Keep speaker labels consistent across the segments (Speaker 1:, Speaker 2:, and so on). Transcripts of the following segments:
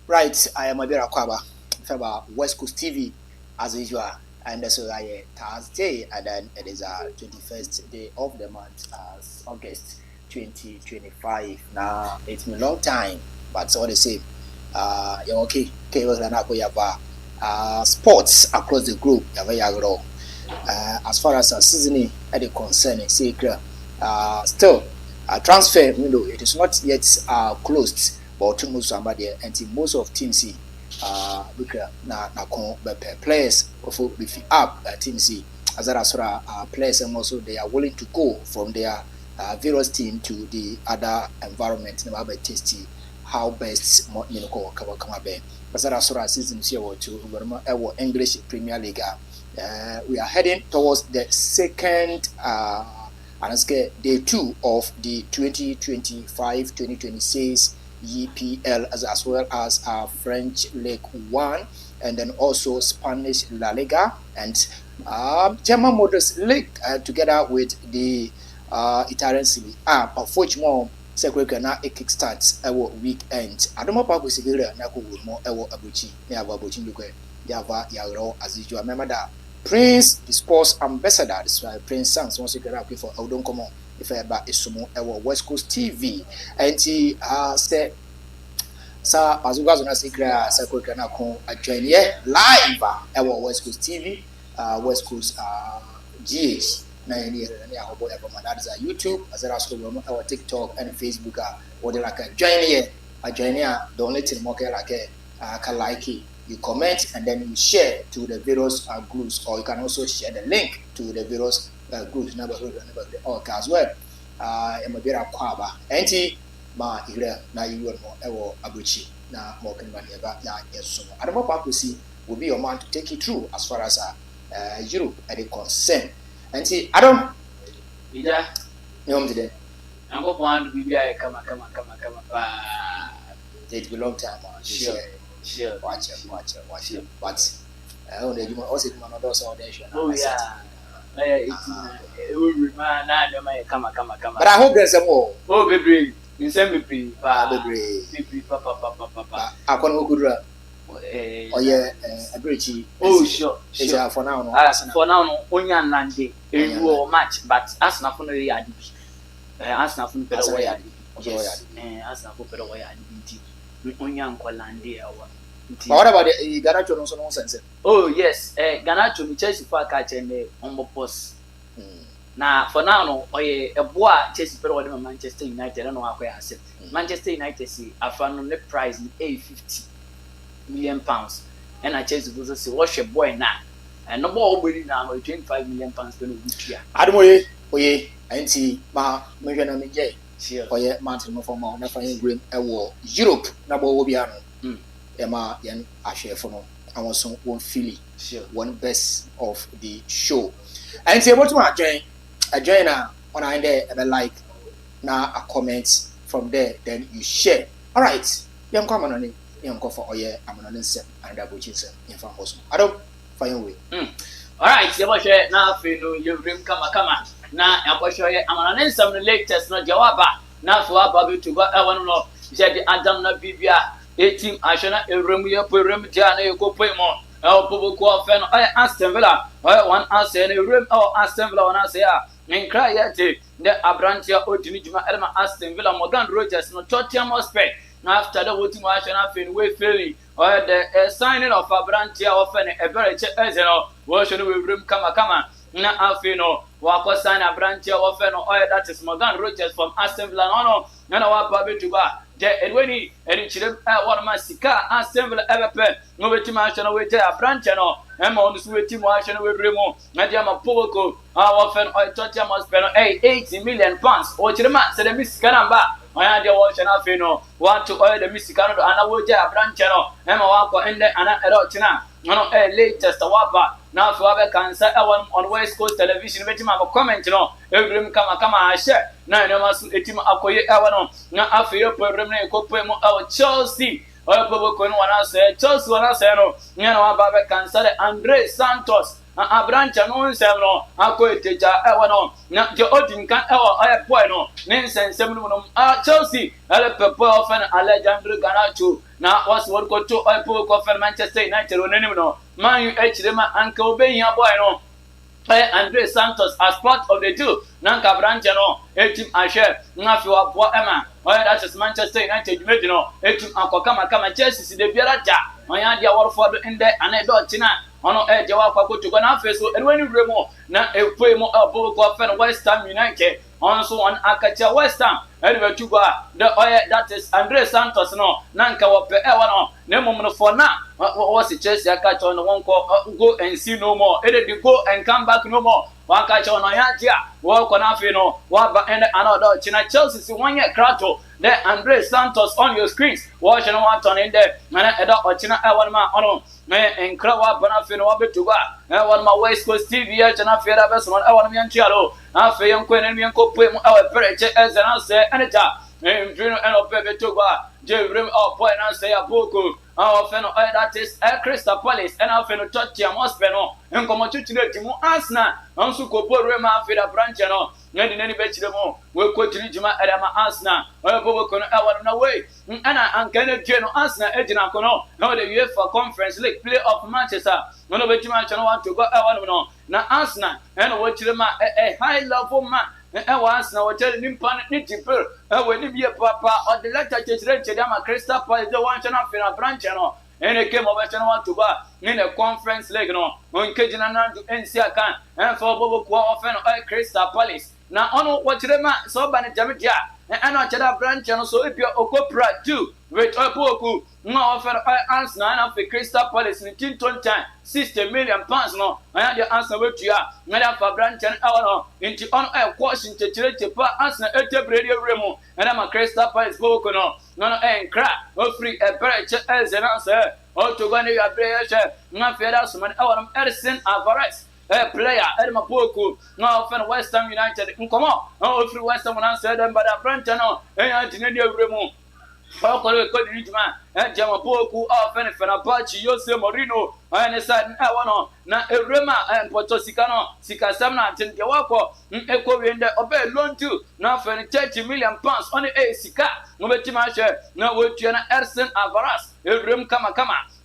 Speaker 1: Right, I am Abira Kwaba from Westcoast TV as usual, and so I Thursday, and then it is 21st day of the month, August 2025. Now it's been a long time, but all the same, you're okay. Okay, we're gonna have sports across the globe. As far as seasoning at the concern, secret, still transfer window. It is not yet closed. But somebody and most of team C na players of up team C as players and also they are willing to go from their various team to the other environment na ba tasty how best come be as season here to English Premier League. We are heading towards the second day 2 of the 2025-2026 EPL as well as French League 1 and then also Spanish La Liga and German Models League together with the Italian Serie A, of which more secretary na a kickstart our weekend. Adoma Pago Sigura na ko mo ewo abuchi ne aba abuchi ndukwe yava yaro as usual. Remember that Prince the sports ambassador, this Prince Sans once you get up for Odon Komo if ever is sumo ewo West Coast TV and he said sa azuga zona secret secretary na ko join here live ewo West Coast TV West Coast GH na any hobo ever that is YouTube as well as our TikTok and Facebook or the like join here the only thing more like like it. You comment and then you share to the various groups, or you can also share the link to the various groups as well. Emabira kwaba enti ma ire na yiwo no ewo abuchi na mo kan ba eba ya yesumo adamo pakosi will be your man to take you through as far as Europe and the concern enti adam ida nyom today ango point bibia kama it belong time sure watch it but I don't know also man others all there oh yeah it will remain na kama but I hope there's some more oh baby you send me baby papa akon okudura oh yeah abrechi oh sure for now no onya nande ewu match but Arsenal for no yadi Arsenal for better way yadi yes Arsenal for better way yadi onya nkolande awa. What about the Ganacho no sense? Oh yes, Ganacho mi Chelsea for catch and on post. Now for now no a boy Chelsea pero with Manchester United I don't know how I say. Manchester United see I found the price in £50 million and I Chelsea go say watch a boy now. And no more already now £25 million per week. Adumoye oye anti ma me na me je. Oye mountain no for more na fine green Europe na bo obi ano. Emma Yan Ashe Fono, and also one Philly, one best of the show. And say what to join on I there and like now a comment from there, then you share. All right, young common on it, young for oh yeah, I'm on set and double cheese in front of I don't find way. All right, you share now for you bring come now I'm sure I'm on some latest not Jawaba now for Baby to go. I want to know, said the Adam na Bibia. 18 ashana eremu jana ekopemo elpobo ko fe no Aston Villa one Aston erem Aston Villa one say nkra yete the abrantia odini juma elma Aston Villa Morgan Rogers no Tottenham Hotspur after the voting ashana fin we failing the signing of abrantia often a very ezeno we should we room kama na afino wako sign abrantia often that is Morgan Rogers from Aston Villa no na wa babe to ba je edweni chire one man sika Assemble ever no weti ma shana we je abrantia no e ma onu su weti mo ashana we remo na dia ma powoko often Tottenham Hotspur no 80 million pounds o chire ma se de misika namba oya dia wo shana fe no want to oil the misika no ana we je abrantia no e ma wa ko ende ana ero china no latest waba now for our cancer on West Coast television weti ma comment no every kama share na no masu etima akoye no na afiro program na ekopemo Chelsea pobo ko no wana say Chelsea wana say no nya no aba be cancer Andre Santos abrancha no nsem no akoeteja ewo no na je odinkan ewo boy no ne nsensem no Chelsea ele pepe ofen Alejandro Garnacho na was what go to Paul for Manchester United onenim no Man U echirema anka obehia boy no Andre Santos as part of the deal. Nanka branch no, team ashare. Nafi wa boa Emma. That is Manchester United. You know, team akokama kama Chelsea the Biaraja. Oya dia Watford in there and I don't tina. Ono jawa kwa go to go na face so and when you remo na play mo abo ko fan West Ham United. Also on Akacha West Ham. Anyway to go that is Andre Santos no. Nanka wa pe no. Nemo no for now. What's the Chelsea catch on one go and see no more. It go and come back no more. One catch on Ayantia. Walk on Afino. What but another China Chelsea see 1 year crato. There Andre Santos on your screens. Watching one turn in there. And I China one man on and Krawa Banafino Wabi to go. I want my Westcoast TV and I fear that best one. I want me and Chiaro. I feel young Queen and me and Cope our Perch as an answer and and Bruno and Pepe to go. Jeremy or point and say a boku. Our fellow that is Crystal Palace and our fellow Tottenham Hotspur and come to the Arsenal and so go Rema for the branch and all. Any bet the more. We'll go to Jima Adama Arsenal or Bobocon hour away. And I can general Arsenal Edina Cono. No, the UEFA Conference League play of Manchester. No, but you might want to go out. Now Arsenal and what you a high level man. Once now, telling him panic when you be a papa or the letter to Chedama Crystal Palace, the one channel in a branch and it came over to to go in a conference leg no on Kajana to NCA can and for Bobo Quaffen or Crystal Palace. Now on what you so by Jamaica and I tell a branch and so if you're Okopra too, with a boku, no offer answer 9 of the Crystal Palace in 20 time, 60 million pounds no. I had the answer with you, Madame for branch and hour into on a Washington to put answer at the radio remo, and I'm a Crystal Palace boku no and crap, or free a branch as an answer, or to go to your prayer, not fair as man, our Edison Alvarez. A player, Edma Poku, no fan West Ham United, come on, all through West Ham answered them, but a branch and Antonio Remo. How could we call it, man? And Jamapoku, often Fenapachi, Jose Morino, and a sudden Awano, na Rema and Potosicano, Sicasana, Tintiawako, Echo in the Obey loan too, now for 30 million pounds on the Sika, no Timasha, no Wutiana Erson Avaras, a room kama,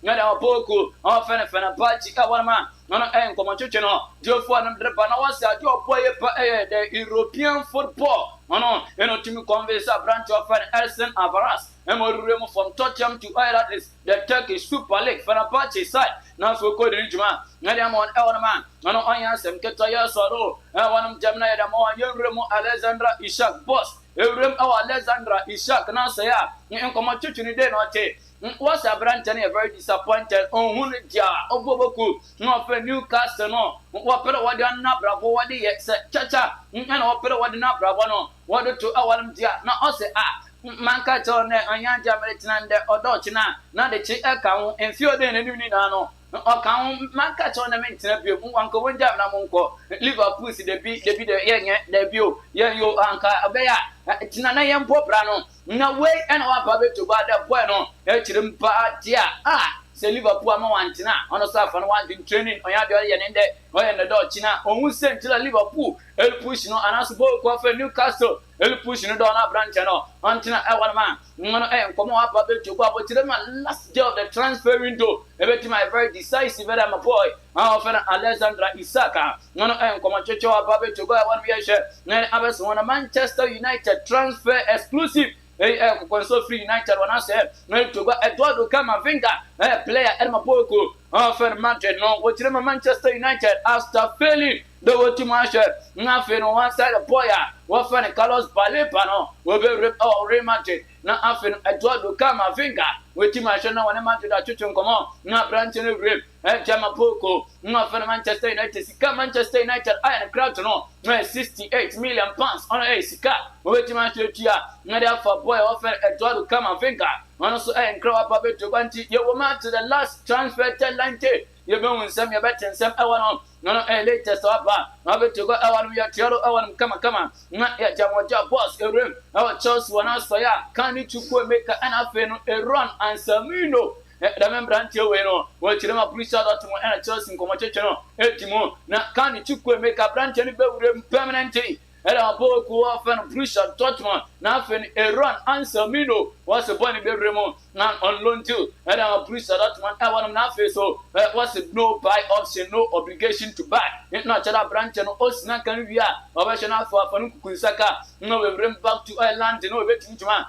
Speaker 1: Nada Poku, often Fenapachi, Awama, no and Comachuchino, Joe Fordham Drepanawasa, Joe Poye, the European football. No, you know, to convince a branch of an Erson Avaras. And we from Tottenham to that is the Turkish Super League for a party side. Now, so good in Juma. Madam on Elman, no, I answer Ketaya Soro. I want them Gemini, the more young Remo Alexandra Ishak boss. You remember Alexandra Ishak, now say, you come to day not take. What's a branch and a very disappointed on Hunja, Oboku, no for Newcastle, no. What better what you're not bravo, what the Chacha, and what better what you're not bravo, no. What to our now also Manka Tone, and Yanja Meritan, or Dochina, not the chick account, and few than any no. Or count Manka tournament, Uncle Winjam Namunko, Liverpool, the young debut, young you, Uncle Abea, Tinanayam Poprano, no way, and our public to buy the bueno, Echim Patia, say Liverpool Moantina, on a staff and one training, or Yabian in there, or in the Dochina, or who sent to Liverpool, El Push no, and as both for Newcastle. El pushing the Donna branch until I man. No, come up to go to the last day of the transfer window. Every my very decisive, I'm a boy. I offer Alexandra Isaka. No, come on, Chicho, Baby to go one year. Then I was one Manchester United transfer exclusive. So free United when I said, no to go Eduardo Camavinga, a player at Mapoku. Offer Madrid, no, what Manchester United after failing. The Wotimasha, nothing on one side of Boya, what funny colors Balepano, will be ripped or rematched. Not often Eduardo Camavinga, with Timasha, no one amount to that Chuchun come on, not branching a grip, and Jamapoko, not for Manchester United, Manchester United, I and a crowd to know, 68 million pounds on a Sika, with Timasha, not for boy offer Eduardo Camavinga, also and crow up a bit to 20, you will match to the last transfer deadline day. You're going some your bet and some hour no, latest up. I bet to go out of your Tiro, come on, not yet, Jamaja boss, a room. Our choice one else for ya. Can't you make an affair, a run and Samino, remember until we know what you know police out to and Chelsea Comachecho etimo na can chukwe make a branch any permanently and our book who often push a touchman nothing a run answer Mino was a bonny bedroom not on loan too and our police that one I want nothing so was it no buy option no obligation to buy it not a branch and Osna can be a for Kusaka no we bring back to Ireland no waiting to man.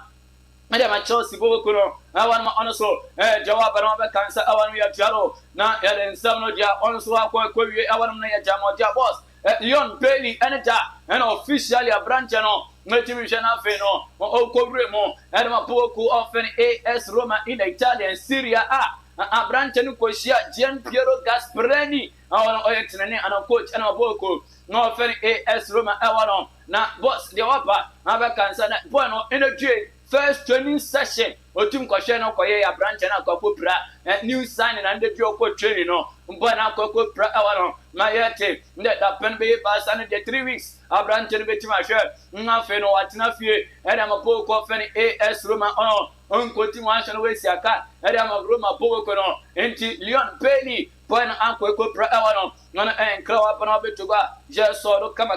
Speaker 1: Madam Chelsea Bokuno, I want my honest Jawab and cancer. I want me a Jaro. Now, and some of your honest work, I want me a Jamo Jabos. Leon Bailey, and officially a branch and all. Motivation of Feno, or Cobremo, and my book often AS Roma in Italian Syria. A branch and Cosia, Gian Piero Gasperini, our ex and a coach and a boko. No often AS Roma, I want now, boss, the upper, have a cancer, bueno, energy. First training session. Otum Kosheno Koye a branch and a couple pra new signing and the Joko training. No, Bona Coco pra our my yete that happened be pass and the 3 weeks. A branch and bit my shirt. Nothing or what enough here. And I'm a poke of any AS Roma on continuation with Saka. And I'm a Roma Pocono. Enti Leon Bailey. Point Uncle Copra Awanon. None and crow up and a bit to go. Just saw come.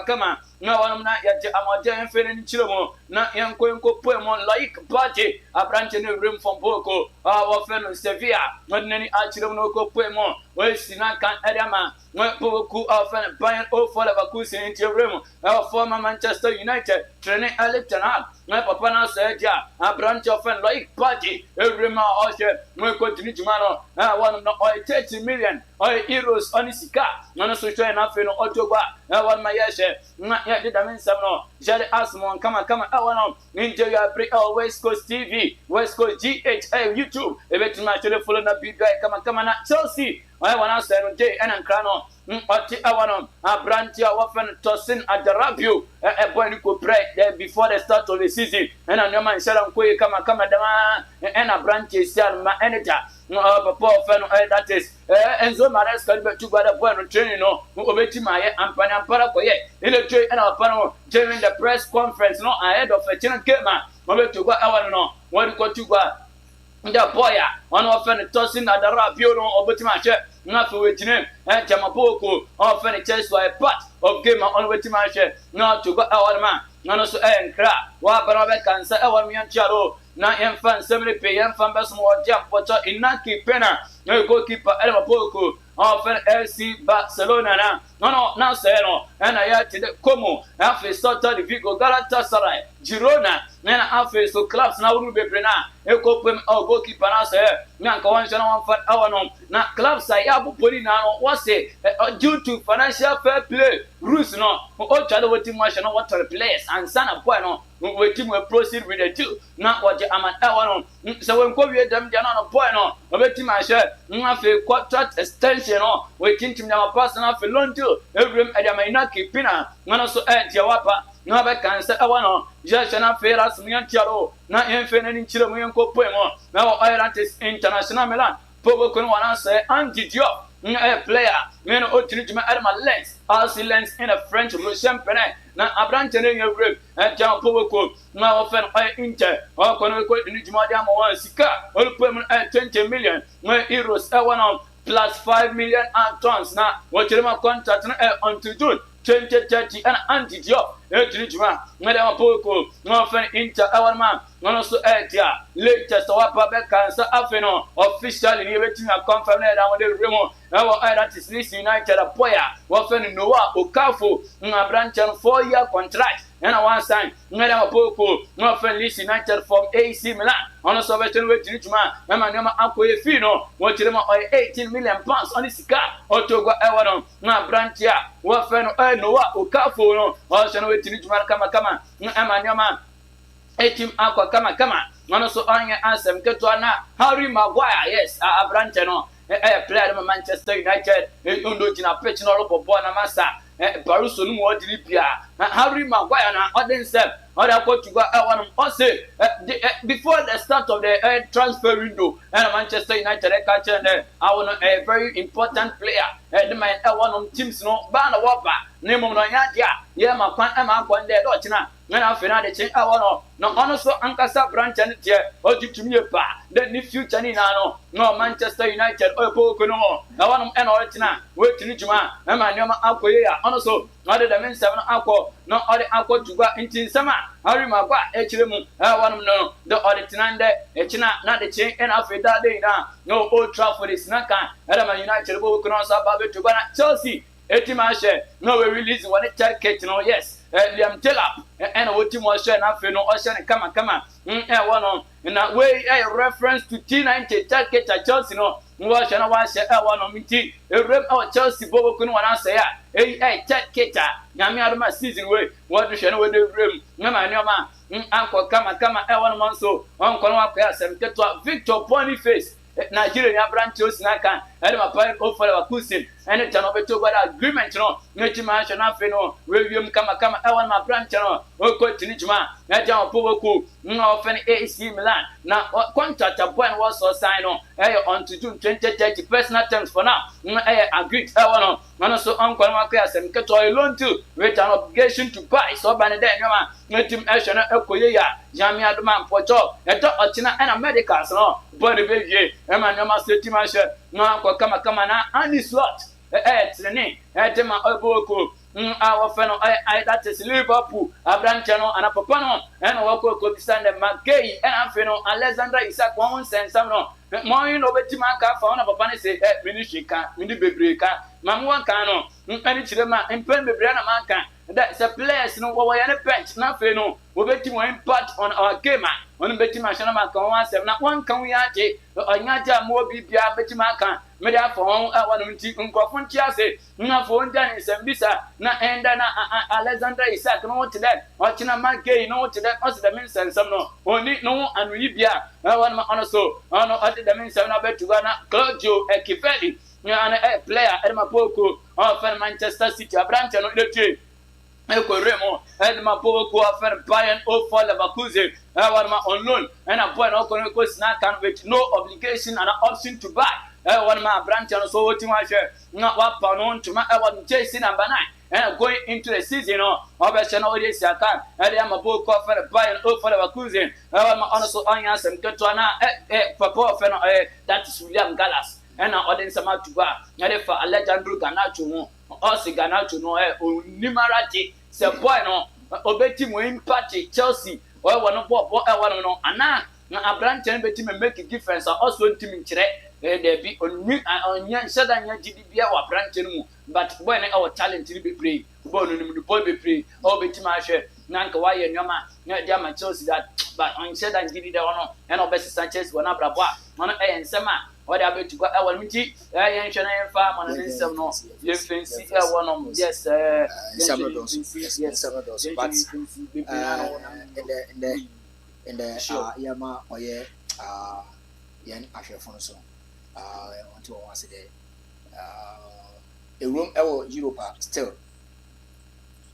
Speaker 1: No one not yet. I'm a giant feeling Chilomo. Not young Quenco Poemon like party. A branch in the room from Boko. Our friend Sevilla. Not any Archilomoco Poemon. Well, Sinakan Adama. When Boko often buying all for a cushion into your room. Our former Manchester United. Training a little up. My papa said, yeah, a branch of a like party. Every man usher. We continue tomorrow. I want to know 30 million. Euros on his car. None of such enough in Ottawa. I want my yasher. Not yet did I mean some no. Jerry Asmon, come on. I want to enjoy your break. Westcoast TV, Westcoast GHA, YouTube. A bit much to the full of the big guy. Come on, Chelsea. I want to say on day and Crano. I want a branch of often tossing at the Rabio. A boy who could pray there before the start of the season. And I know my Sharon Quay, come on, and a branch is my editor. No, Papa, that is, and so my rest can be to go to one training. No, over to my and Panamparacoye. In a trade and our panel during the press conference, no, ahead of a Chinan Kema. Over to go, I want to know what you got to go. The boy, on often tossing at the Rabio over to my shirt. Not for waiting him, and Jamapoko, often a chest for a part of game on waiting my shirt. Not to go our man. None of and crap. What about cancer? Our me and Charo. Not young fan, 70 PM fan, best more jump, but in Naki Penna. No goalkeeper, Elma Poco. Often LC Barcelona. No, now say no. And I had to the Como. After started the Vigo Galatasaray. Girona. Then after so clubs now will be Brena. Eco Pem or goalkeeper now say. Nanka one for our no. Now clubs I have put in now. What's it? Due to financial fair play. Rules no. All child waiting much and what to replace. And son of Bueno. Waiting will proceed with the two. Not what I'm at our no. So when Kobe them, they're not a point no. Waiting my shirt. Nothing contract extension no. Waiting to our personal for loan too. Every Adamanaki Pina. None also at Jawapa. No other cancer. I want to just an affair as me and Tiaro. Not infinite in Chilean Copoemo. Now Ireland is international Milan. Pobo can one answer anti Diop. A player, men or treatment at my lens, also lens in a French Russian penny. Now a branch in your group at John Pobo. Now often I inter or can we quit in Madame or Sika or payment at 20 million. My euros, I want plus 5 million and tons. Now, what you contract until June 2030 and anti job. Madame Poco, no friend inter our man, no also Etia, latest our public cancer afeno, officially waiting a confirmed on the remote. Our island is Leeds United a player, often Noah Okafu, a branch and 4-year contract. And I want sign, Madame Poco, no friend Leeds United from AC Milan. On a Soviet way to Richmond, Mamma Aqua Fino, what you know, 18 million pounds on this car, or to go Ewadon, no branch here, what friend Noah Okafu, no, also way to Richmond, come, Emma, 18 Aqua, come, and also on your answer, Ketuana, Harry Maguire, yes, a branch, no, a player of Manchester United, Undojina, Petino, Bonamassa. Baruso no more Dilipia. Harry Maguire na other step. Other coach to go one also before the start of the transfer window and Manchester United catch and I want a very important player. The man one on teams no ban wapa name no ya yeah my quan am one there dotina when I feel the change no honestly ankasa branch and tie o to pa then the future ni na no Manchester United o po ko no na won e no tina we tini juma na ma nyoma akoye ya honestly no the men seven akọ no odi akọ tuba ntin sama hari magba e kire mu won no the odi tina nde e china na the change and after that day na no Old Trafford is na kan Man United bo ko no so ba be tuba na Chelsea etimashe no we release one ticket no yes Liam Delap and what team was share na fe no o share kama one na we reference to T90 ticket at Chelsea no wa share na wa share one miti rem o Chelsea bo ko no wana say ticket nyame adoma season we what do share no we dey rem na ma nyoma anko kama one man so on ko no akwa asem keto Victor Boniface Nigeria branch Chelsea kan ma pa o for our cousin and channel beto bad agreement no neti ma na fe no we wiem kama one ma branch no o ko tinijuma na jam powoku no fe AC Milan na contract boy was so sign no on to June 2030 personal terms for now agreed one no so on ko ma kwa asem keto loan to with an obligation to buy so ban there no ma neti action ekoye ya jami adoma mpocho eto otina and medicals no body baby man no ma seti ma she no anko kama na any slot training tema oboko our fellow that is Liverpool abranche no ana papa no and wako ko bisande magay and afeno Alexander Isak one sense no mo yin obetima ka fa ona papa ne say minishika mini bebreka mamu kan no ani chire ma empen bebre na manka that is a players no wo ya ne bench na fe no obetima impact on our game on betima shana ma kan one seven na one kan we age onyaja mo bibia betima kan me da for on wanu nti nkofo nti ase na fo nda ni sembisa na enda na Alexander Isak no what that ochina magay no what that os the men sensam no oni no anu yibia wanu ma ono so ono ati the men sensam na betu na Claudio Ekifeli na player edma poko of Manchester City branch no le Eko Remo edma poko of Bayern o for Leverkusen wanu ma on loan and a boy no ko snack can with no obligation and an option to buy one man branch and so what you want share not what pound to my one chasing number 9 and going into the season of a channel this I can and I'm a book of Bayern over Leverkusen also on some Katwana papa that is William Gallas and audience amount to buy and for Alejandro Garnacho also Garnacho no numerati se boy no obeti mo impact Chelsea or one of what one no ana na branch and beti make a difference also team kire there be on shada nya GDBia wa branch no but boy na our talent ni be play boy no ni boy be play o beti ma hwe na nka wa ye nyoma na dia ma Chelsea that but on shada GD there no and obesi Sanchez wona brabo a no ensema what about to go our miti yen hwe na yen fa mo na nsem no ye fancy one yes
Speaker 2: some of those but in the yama oye yen ahwefo no so until once a day a room Europa still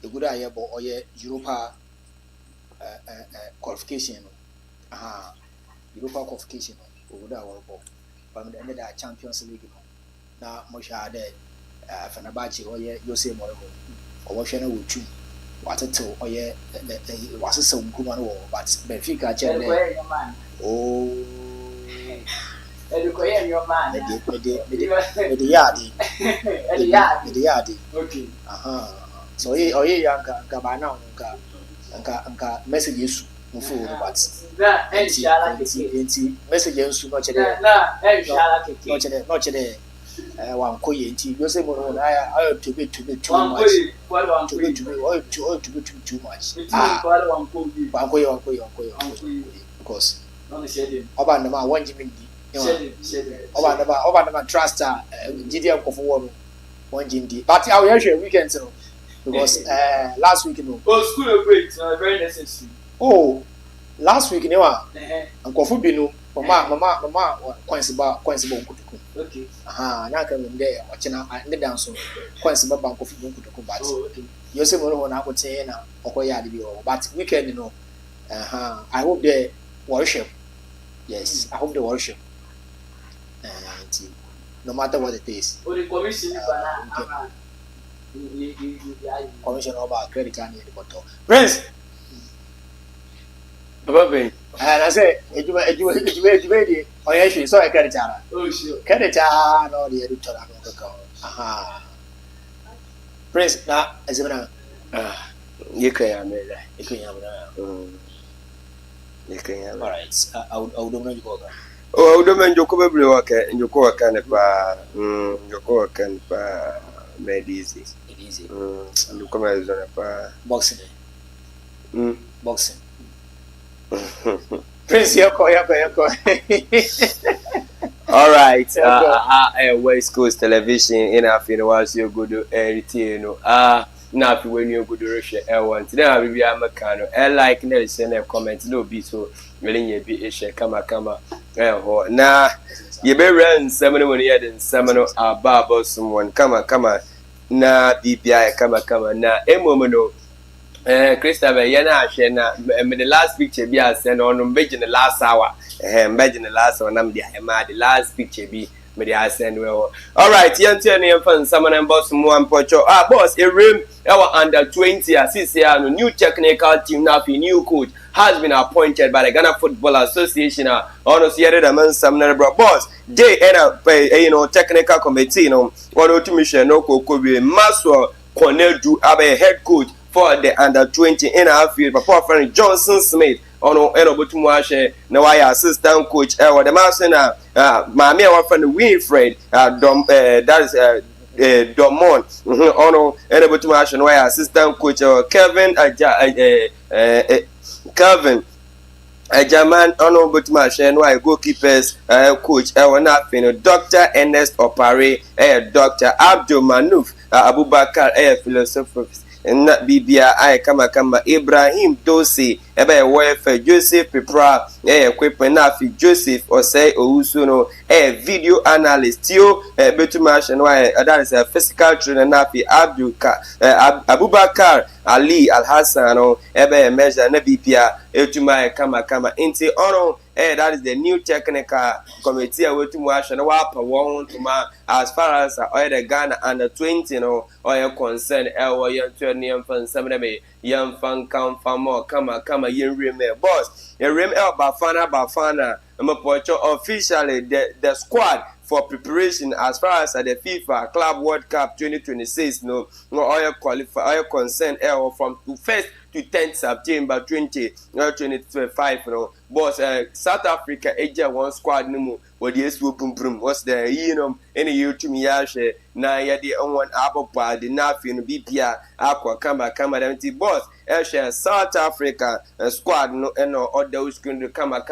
Speaker 2: a good idea but oye Europa qualification Europa qualification over that world but the end of the Champions League now Mosha there Fenerbahce oye Jose Mourinho or what channel would you what a two oye was some good but Benfica channel oh
Speaker 1: Edukoye your man.
Speaker 2: The yard.
Speaker 1: Okay.
Speaker 2: So oye yanka bana nka messages mfu but
Speaker 1: na inshallah
Speaker 2: kiti messages no chede
Speaker 1: na inshallah kiti
Speaker 2: no chede wan koye nti yo say mo na I to be too much to be too much wan koye because oba na ma wan jimi Oba never trust GDM Kofu one GD. But I will share weekend so because last week no.
Speaker 1: Oh, school break very necessary.
Speaker 2: Oh, last week no and Kofu binu mama coincident kutuku.
Speaker 1: Okay.
Speaker 2: Na kan there watching and dance so coincident bank Kofu kutuku but.
Speaker 1: Oh, okay.
Speaker 2: You say mo na ko ten na okoya de bi but weekend no. I hope they worship. Yes, I hope they worship. No matter what it is. commission over credit card near the bottle. Prince.
Speaker 1: Baba,
Speaker 2: and I say, it made oh, yes, you saw a credit card.
Speaker 1: Oh, sure.
Speaker 2: Credit card or the editor. Aha. Prince, now, as a
Speaker 3: you can have
Speaker 2: you can have
Speaker 3: you can have
Speaker 2: all right. I would know you go.
Speaker 3: Oh, the man you come work and you go can you go can made easy.
Speaker 2: Easy.
Speaker 3: And you come as a
Speaker 2: Boxing. Boxing. Prince, you call.
Speaker 3: All right. Westcoast television in Africa was your good retain. Now if when you go to Russia, I want to know we are Macano. I like to send a comment. No be so willing you be a kama. Now you be run seminal when you had in seminal about someone. Kama. Na BPI kama. Na emono. Christopher, yana shena. The last picture be I sent on the last hour. Imagine the last one. I'm the last picture be. I send well. All right, young Tierney and someone and boss one pocho. Boss, a rim our under 20 assist new technical team now. New coach has been appointed by the Ghana Football Association. Honestly, the man some boss. They end up technical committee. One to mission no could be Maswell Cornell do a head coach for the under 20 in our field. Papa friend Johnson Smith. Butumwashe na why assistant coach the master na mami our friend Winfred that is Domon Butumwashe why assistant coach Kevin German Butumwashe why goalkeepers coach nothing Dr. Ernest Opare Dr. Abdul Manuf Abubakar philosopher na bibia ay kama Ibrahim Dosi ebe wefe Joseph Pepra equipment na fi Joseph Osei Owusu no video analyst yo betumashe no that is a physical trainer na fi Abubakar Ali Al-Hassan no ebe measure na bibia etuma kama inti ono that is the new technical committee wetumashe no wa pa won tuma as far as the Ghana under 20 no or concern young fan somebody young fan come for more kama yin rim boss a rim bafana officially the squad for preparation as far as the FIFA Club World Cup 2026 no oil qualify oil concern from 1st to 10th September 2025 no boss South Africa agent one squad no what the SW what's the any you to me yashe na yadi on abo pa the nafi no bpia akwa kama them boss South Africa squad no other screen kama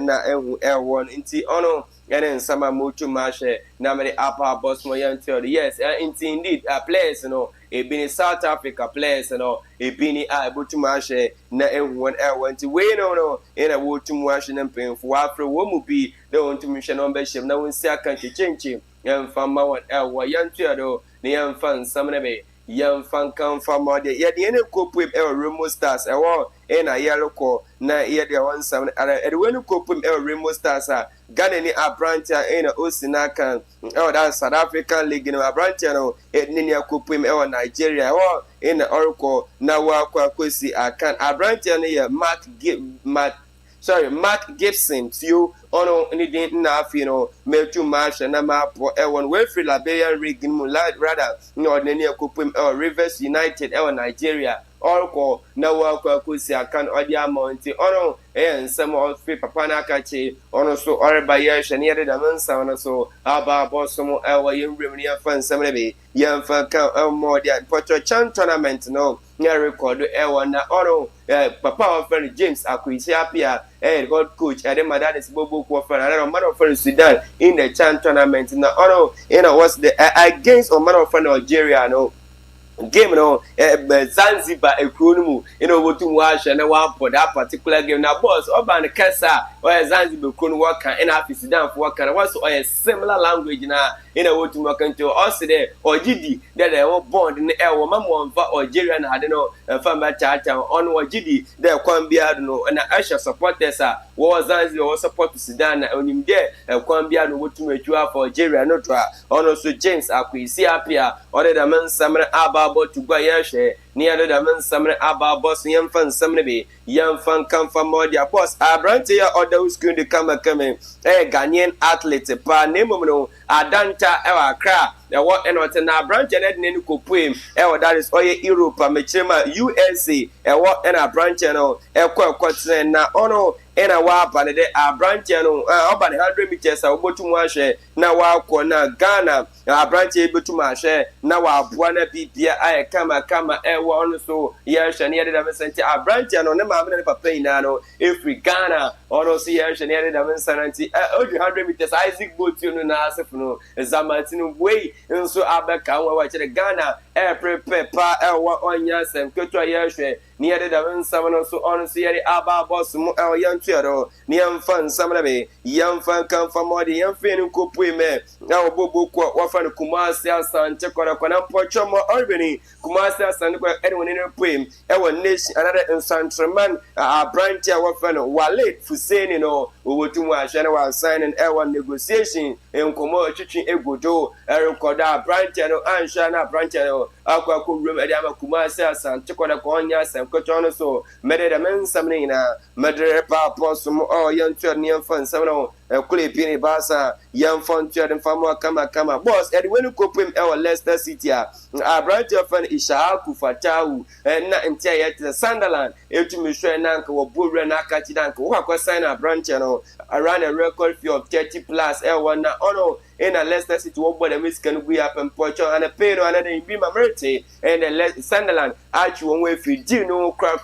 Speaker 3: na one inti ono and sama mutu mashe na me upper boss mo yanti yes indeed players a been South Africa players a been butu mashe na one wanti we no in a wotu mashe na pen for afro wo mu bi they want to mission on beshim na won si aka change yan fama one yanti ne yan fan samna be yan fan kan fama de ya de ne kopwe Remo Stars na yellow ko na ye de one sam e we ne kopwe Remo Stars Ghana ni abrantia na Osinaka that South African League no abrantia no ni kopwe Nigeria in Oracle na wa kwa kwesi akan abrantia ne Mark Gibson you ono anything na me too much na map one way free Liberian League rather no nani akopem Rivers United Nigeria Oracle na wa kwa kwesi akan odi amount ono some of papa na kachi ono so oreba yesh na yede da mansa ono so aba boss mo yin rem ni fan samle yan fan kan more dia Porto Chan tournament no nya record na ono papa of friend James Akwisi apia God coach Ademada is Bobo Kwafan and man of friend Sudan in the Chan tournament na ono what's the against or man of friend Algeria no game no Zanzibar ekronumu wotu washa na wampo that particular game na boss oban kasa Zanzibar ekronumu waka ina afisi dan for waka na was similar language na wotu waka nto also there ogidi there wo bond ne mamo mfa Algeria na ade no famba chacha on ogidi there kwambia no na Asia supporters wo Zanzibar wo support Sudan na onimde kwambia no wotu matwa for Algeria no to ono so James akwisi apia ore da man samra aba to go yashe near the man summer about boss young fan some be young fan come from more their boss brand here or those going to come Ghanaian athlete pa name Adanta ewa cra the what and what na branch and then ko poem that is all Europe mechema USA what and a branch no na ono ena wa pa de a branch no over 100 meters obotu mu ahwe na wa ko na Ghana a branch e betu ma ahwe na wa aboa na bibia ay kama ono so ya hwe ne de mesenti a branch no ne ma me ne papa ina no every Ghana ono so ya hwe ne de mesenti 100 meters Isaac Botu no na asefo no Zamatinu way nso abeka wa kire Ghana prepare pa wa onya sem keto ya hwe ne de mesam no so ono so ya aba boss mu yan tuero ni amfan samrabe yamfan kan famodi yamfen ko puime na obobo ko wafan Kumasi Asante kwana pocho mo Albany Kumasi Asante ko edwon ne puim nation another Insantreman a branch wafan Walid Fuseni no owotum ahwe na wa sign negotiation enkomo twitwi egodo rekoda branch no ansha na branch no akwa ko room e ama Kumasi Asante kwana ko onya sem ko tono so mede de mensam ni na medre pa possum yan tuer ni fan samno kule pini basa yan fan tuer famo kama boss e when ko pem Leicester City a branch of fan Ishaku Fatau na entia yet Sunderland etumi hwe na nka wo bowre na akachi danka wo akwa sign a branch no around a record fee of 30 plus na ono in a Leicester City wo boy the miss can go up and pocho and a pay no another in be Mamerti and the Sunderland actually one way fi di no cra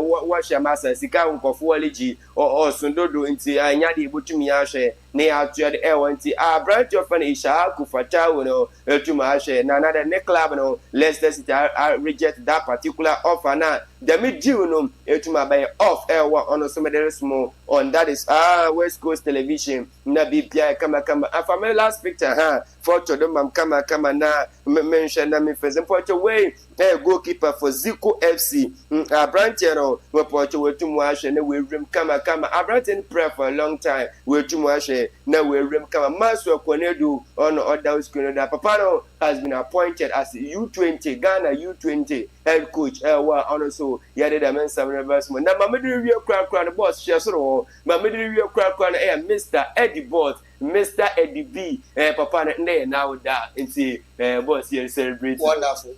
Speaker 3: wash your master sika nkofo aliji o sundodo nti anya de botumi ahwe ne atu de nti branch of an Ishaku Fatau no etuma ahwe na another ne club no Leicester City reject that particular offer na the mid deal no etuma by off on some there small on that is Westcoast television na BPI kama family last picture photo do mam kama na mention na me for example way goalkeeper for Zico FC branch no we pocho wetumu ahwe na we rim kama Abranten pray for a long time wetumu ahwe na we rim kama Maso Konedu on other screen that Papano has been appointed as U20 Ghana U20 head coach also yade da men some reverse mo na mamedi wi kra the boss share so mamedi wi kra na Mr. Eddie Bot Mr. Eddie B papa na now da nti boss here celebrate
Speaker 2: wonderful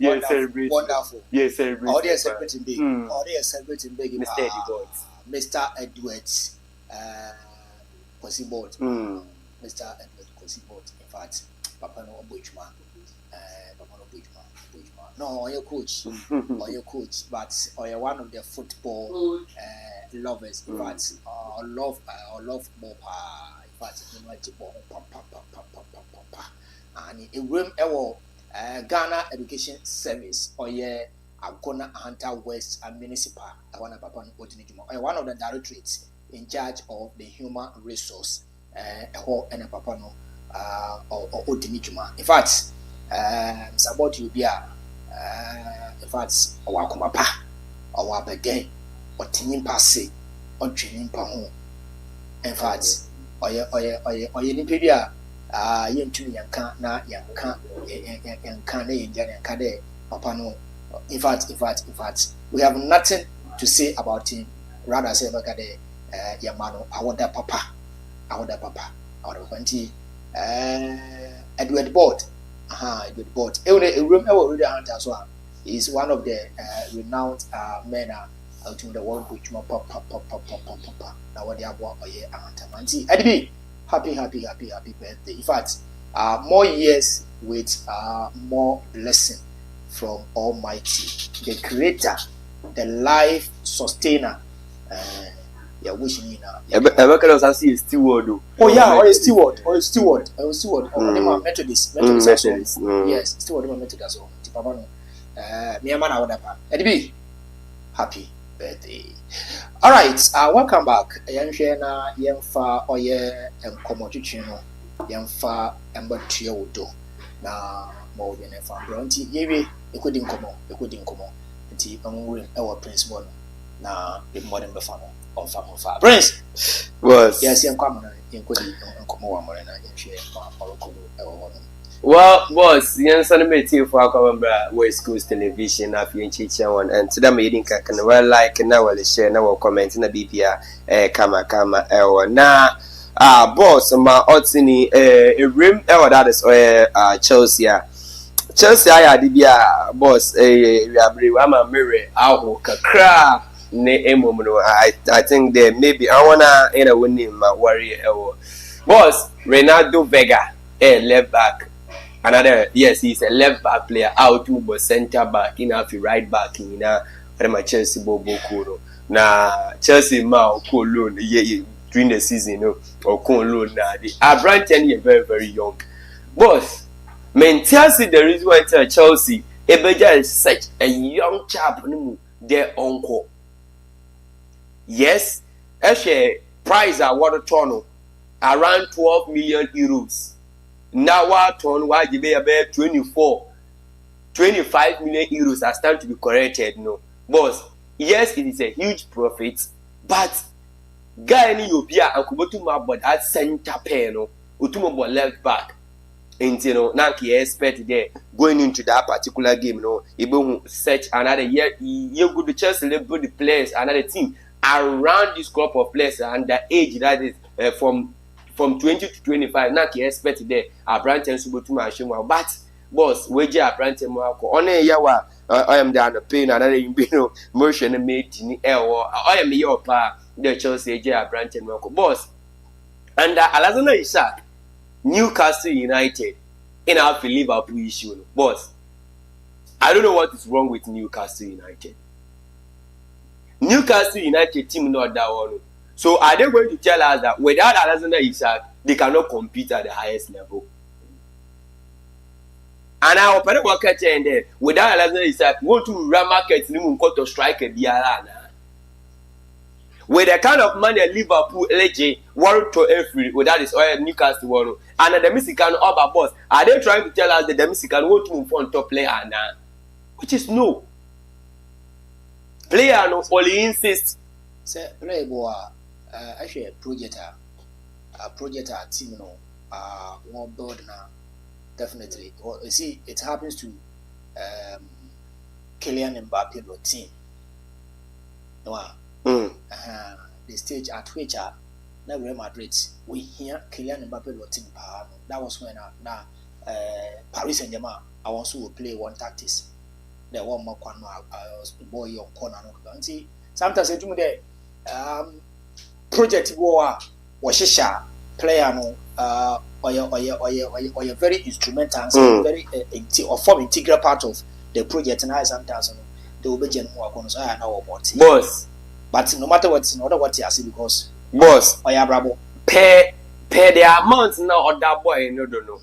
Speaker 3: yes celebrate
Speaker 2: all they celebrating big
Speaker 3: Mr. Eddie Bot
Speaker 2: Mr. Edwards Kosibot Mr. Edwards Kosibot in fact papa no Bochma no, you're coach, but you're one of the football lovers. In fact, love more. In fact, you know and a room Ghana Education Service or Agona Hunter West and Municipal. I want to one of the directorates in charge of the human resource. And a papano or Odinijuma. In fact, it's about you be in fact, our kumapa, our begin, or team passe, or training pa home. In fact, oye nipedia, yen tu yanka na yanka kade papa no. In fact, we have nothing to say about him. Rather say bakade yamano, awada papa, awada kwanti Edward Board. Edward Bot. A room already hunter as well. He's one of the renowned men out in the world which more pop. Now what they are about hunter man. See, Eddie, happy birthday. In fact, more years with more blessing from Almighty, the Creator, the life sustainer. Yeah, wishing you now.
Speaker 3: I can see a steward.
Speaker 2: Oh yeah, or a steward. Methodist. Yes, steward Methodist. Papa no. Me man awada Edibi. Happy birthday. All right, welcome back. Yanhwe na yemfa oye enkomotutu no. Yemfa embatua wodo. Na mo bi na fa bronti yewe ekodi nkomo. Nti onwure e wo principal na be modern be fa no. Prince
Speaker 3: was
Speaker 2: yes, I'm coming.
Speaker 3: Well, boss, yes, I'm a team for our Westcoast television of Chicha one, and to them, you can well like now, will share now comment in the BPA, kama, boss, my Otsini, a rim, that is Chelsea. Chelsea, I had boss, a mirror, our crack. I think there maybe I wanna win him my warrior boss Renato Vega left back. Another yes, he's a left back player out to but center back in half right back in my Chelsea Bobo Kuro. Now Chelsea ma ko loan during the season or ko loan now the Abraham very very young. Boss Chelsea the reason why Chelsea Ebeja is such a young chap their uncle. Yes, actually, price award tono around 12 million euros. Now what ton why you be about 25 million euros are starting to be corrected. No, boss. Yes, it is a huge profit, but guy ni Ethiopia and kubotu ma but at center pair no, utumo but left back. And now he expect there going into that particular game. No, he will search another year. You go to Chelsea, the players, another team. Around this group of players and the age that is from 20 to 25, now he expect there Abraham Subotuma but boss wage Abraham Mwako only yawa I am down the pain and I motion made in air or I am your pa the Chelsea Abraham Mwako boss and Alazana Isaac Newcastle United in our Liverpool issue boss. I don't know what is wrong with Newcastle United. Newcastle United team not that one. So are they going to tell us that without Alexander Isak, they cannot compete at the highest level? And I open a market and there without Alexander Isak, want to run market to strike a Diarana. With the kind of money Liverpool LG want to every without his oil Newcastle one and the Mexican over boss, are they trying to tell us that the Mexican want to move on top player now? Which is no. Player no only insist.
Speaker 2: Say play boy, actually a project team no, more board now. Definitely. Well, you see, it happens to Kylian Mbappe team. No, the stage at which now Real Madrid we hear Kylian Mbappe team. That was when Paris Saint-Germain I also will play one tactics. The one more corner, boy on corner. See, sometimes I do the project war or shisha player no or you're very instrumental, very or form integral part of the project, and I sometimes they will be general corners. I know about it,
Speaker 3: boss.
Speaker 2: But no matter what's in order what you see, because
Speaker 3: boss,
Speaker 2: or yeah, bravo,
Speaker 3: pay the amount now or that boy no don't know.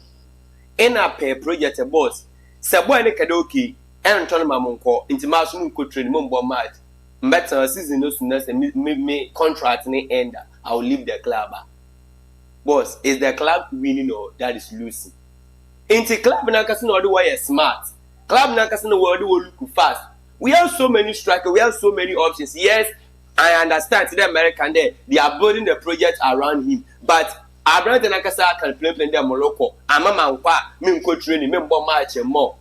Speaker 3: In a pay project boss, Saboy ne kadoki. And turn my monko into my soon could train mumbo match. Better season no sooner me contract ni end. I will leave the club. Boss, is the club winning or that is losing? Into club na casino the way smart. Club na casino world will look fast. We have so many strikers, we have so many options. Yes, I understand to the American there, they are building the project around him. But Abraham Nakasa can play in Morocco. I'm a man, me could train, me bomb match and more.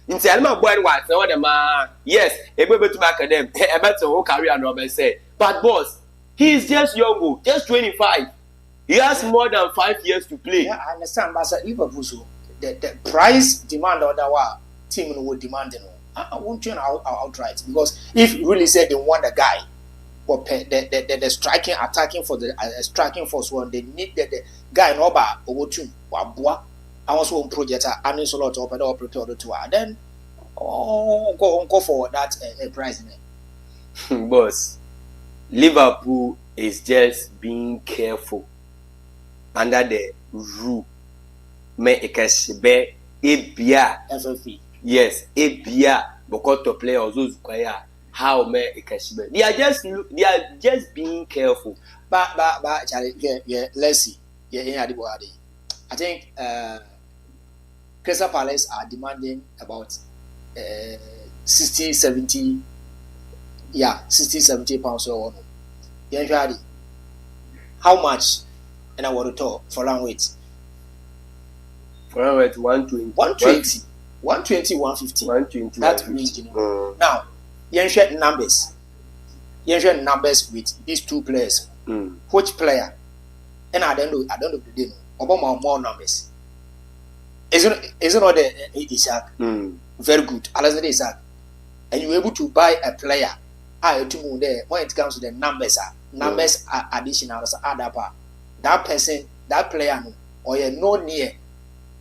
Speaker 3: In Selma boy what no the man yes a baby to back at them a better whole career no say but boss he is just young just 25 he has more than 5 years to play.
Speaker 2: Yeah, I understand but Liverpool so the price demand or that team would demand I won't turn outright because if you really said they want the guy or the striking attacking for the striking force one they need the guy no ba owotu wabua I also want project and so lot of other prepare to then go for that price.
Speaker 3: Boss, Liverpool is just being careful under the rule. Me ekashebe ebia
Speaker 2: FFP.
Speaker 3: Yes, ebia because to play those choir how me ekashebe. They are just being careful.
Speaker 2: But Charlie, yeah, let's see. Yeah, I think Crystal Palace are demanding about 60, 70 pounds or no. Yeah, how much? And I want to talk for long weight.
Speaker 3: For long weight 120.
Speaker 2: 120. 120, 150.
Speaker 3: 120.
Speaker 2: That range, you know. Now, you share numbers. You share numbers with these two players. Which player? And I don't know the day. Obama more numbers. Isn't not the Isaac? Very good. Alexander Isaac. And you're able to buy a player. There when it comes to the numbers are additional add up. That person, that player, or you're no near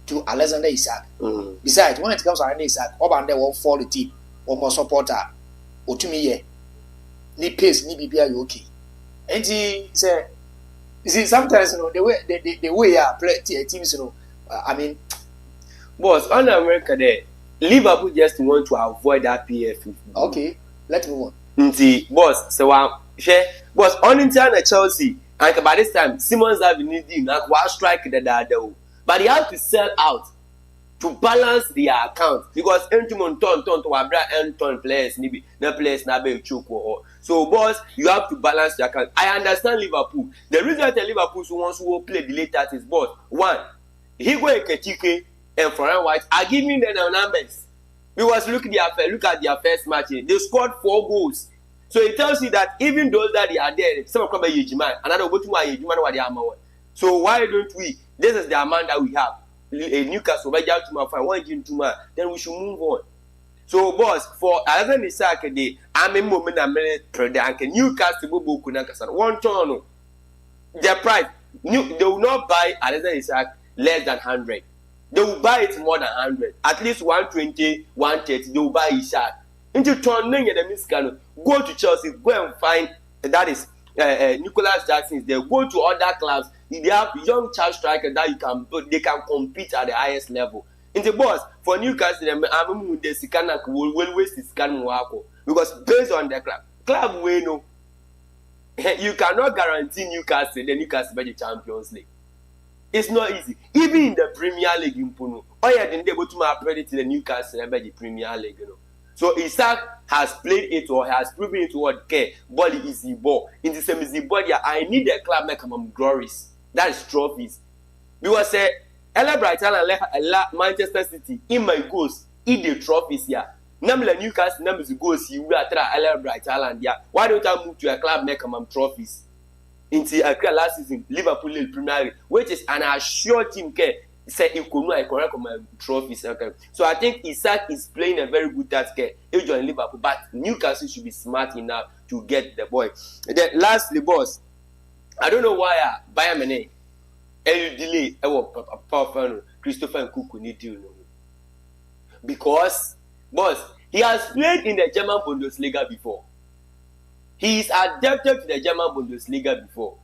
Speaker 2: to Alexander Isaac. Besides, when it comes to Alexander Isaac, Obama will fall the team or more supporter or to me. Ni pace, ni BBI okay. And he said, you see, sometimes you know the way play teams, you know. I mean,
Speaker 3: boss, on America there, Liverpool just want to avoid that PF.
Speaker 2: Okay, let's move on.
Speaker 3: Boss, so boss on into Chelsea, and by this time, Simmons have been needing like one strike the but they have to sell out to balance their account because Entumon turn to Abra and turn players nibi no players na be choke. So boss, you have to balance your account. I understand Liverpool. The reason that Liverpool wants to play the late 30s, boss, one, Higo Ekechike and Florian White are giving them the numbers. Because look at their first match, they scored 4 goals. So it tells you that even those that they are there, some of them are Yejiman, another go to my Yejiman what they are. So why don't we? This is the amount that we have. A Newcastle by to my fine 1 game 2 man, then we should move on. So boss, for Alexander Isaac day, I'm a moment and Newcastle Bobo Kunakasan. 1 turn. Their price, they will not buy Alexander Isaac less than 100. They will buy it more than 100. At least 120, 130, they will buy Isaac. Into turning the Miscano, go to Chelsea, go and find that is Nicholas Jackson. They go to other clubs. They have young child strikers that they can compete at the highest level. In the boss for Newcastle, I'm the Sikana will waste his scan because based on the club way no, you cannot guarantee Newcastle by the Champions League. It's not easy. Even in the Premier League in Puno, all you didn't able to appreciate the Newcastle by the Premier League, you know. So Isaac has played it or has proven it what care. Ball is the ball. In the same as the ball, I need a club make them glories. That is trophies. Because Ella Brighton and Manchester City in my goals, eat the trophies here. Namely Newcastle numbers goals you will try Ella Brighton yeah. Why don't I move to a club make them trophies? Into a last season, Liverpool Premier League, which is an assured team care. Say you could not correct my trophies. Okay. So I think Isaac is playing a very good task care. He joined Liverpool, but Newcastle should be smart enough to get the boy. Then lastly, boss, I don't know why Bayern Munich delay Christopher Nkunku need deal because boss he has played in the German Bundesliga before. He is adapted to the German Bundesliga before.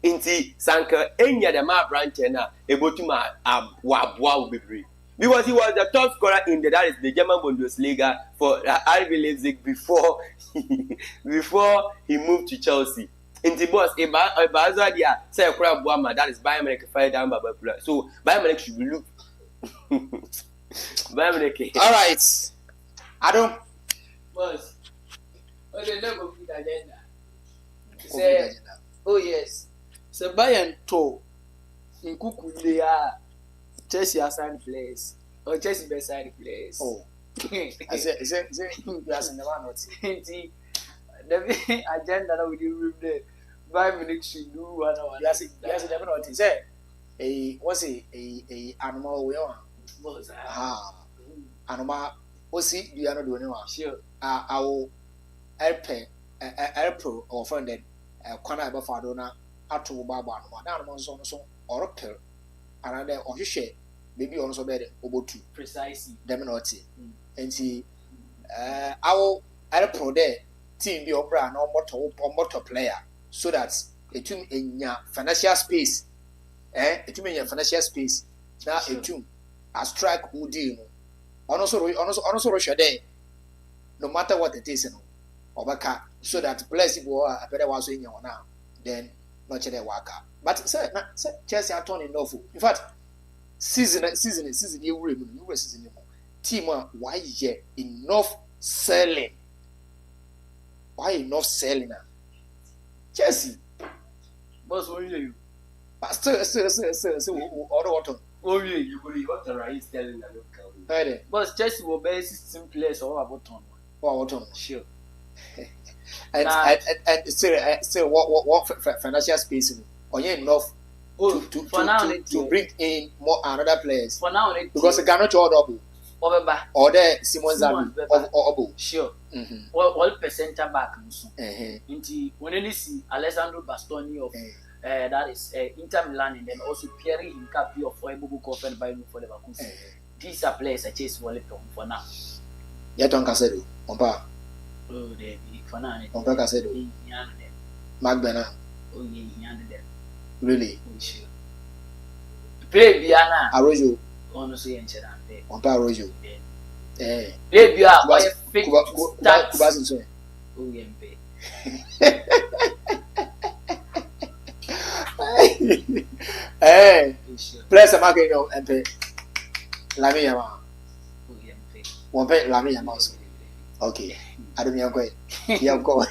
Speaker 3: Inti Sanka enya the ma branch na ebotuma abwa bebre because he was the top scorer in that is the German Bundesliga for RB Leipzig before he moved to Chelsea. Inti boss Ebaza dia say kura boama that is Bayern Munich fired down by Babula. So Bayern Munich should be look Bayern Munich.
Speaker 2: All right. I don't
Speaker 1: boss. Okay, no complete agenda. Say, oh yes. So Bayern to Nkunku they are Chelsea assigned players or Chelsea beside players.
Speaker 2: Oh, I said you are in the one not.
Speaker 1: The agenda that we do there. Bayern Munich should do one hour.
Speaker 2: Yes, never not. Say what's a animal we on? Animal. What's it? You are not doing one.
Speaker 1: Sure.
Speaker 2: I will help or friend that corner about Fadona. Ato baba no na no so oropel another ohwehwe baby on so better obotu
Speaker 1: precisely
Speaker 2: dem na oti enti awo pro there team bi obra na omoto player so that etum enya financial space etum enya financial space na etum a strike who deal no ono so rohwede no matter what it is no obaka so that players people are better was in your now then not chere waka but say Chelsea are turning enough in fact season you were season team why enough selling Chelsea
Speaker 1: boss what you
Speaker 2: but still order what
Speaker 3: you go what are you selling and look
Speaker 1: boss Chelsea will be 16 players or about
Speaker 2: what
Speaker 1: sure
Speaker 2: and still what financial space or enough to bring in more another players
Speaker 1: for now
Speaker 2: because the Ghana double or the Simon Obo
Speaker 1: sure all percent back into when you see Alessandro Bastoni of that is Inter Milan and then also Pierre Hincapié of Oebubu Kofen by for Leverkusen. These are players I chase for now.
Speaker 2: Yet on Casedo on par.
Speaker 1: Oh, they be for now.
Speaker 2: On Casedo. Magbena.
Speaker 1: Oh, yeah,
Speaker 2: really?
Speaker 1: Sure. Play Biana.
Speaker 2: Arojo.
Speaker 1: Honestly, and Chedan.
Speaker 2: On par Arojo.
Speaker 1: Play Bia. Why fake
Speaker 2: stats?
Speaker 1: Oh, yeah, pay.
Speaker 2: Hey, place a market and pay. Lami Yama. One pay Lami Yama. Okay, I don't know. You're going.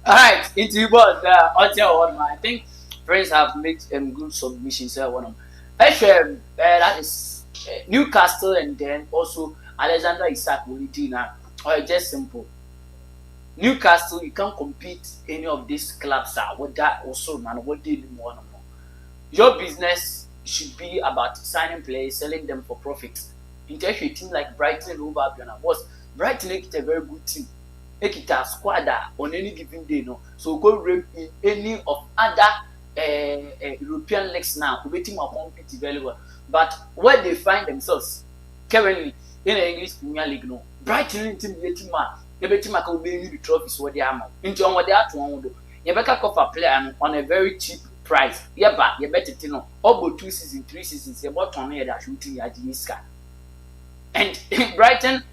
Speaker 1: Alright, into you, but I think friends have made good submissions. Actually, that is Newcastle and then also Alexander Isak Wolidina. Or just simple. Newcastle, you can't compete any of these clubs with that also, man. What they do more. Your business should be about signing players, selling them for profit. In terms of a team like Brighton and Wolverhampton, was Brighton is a very good team. It's a squad on any given day, no. So go rank in any of other European leagues now. The team are competing very well, but where they find themselves currently in the English Premier League, no. Brighton team, every team can win the trophies what they are. Into what they are to one do. You better offer player on a very cheap price. Yeah, but you better to know. About 2 seasons, 3 seasons, you bought on here that shooting at Jiska. And Brighton,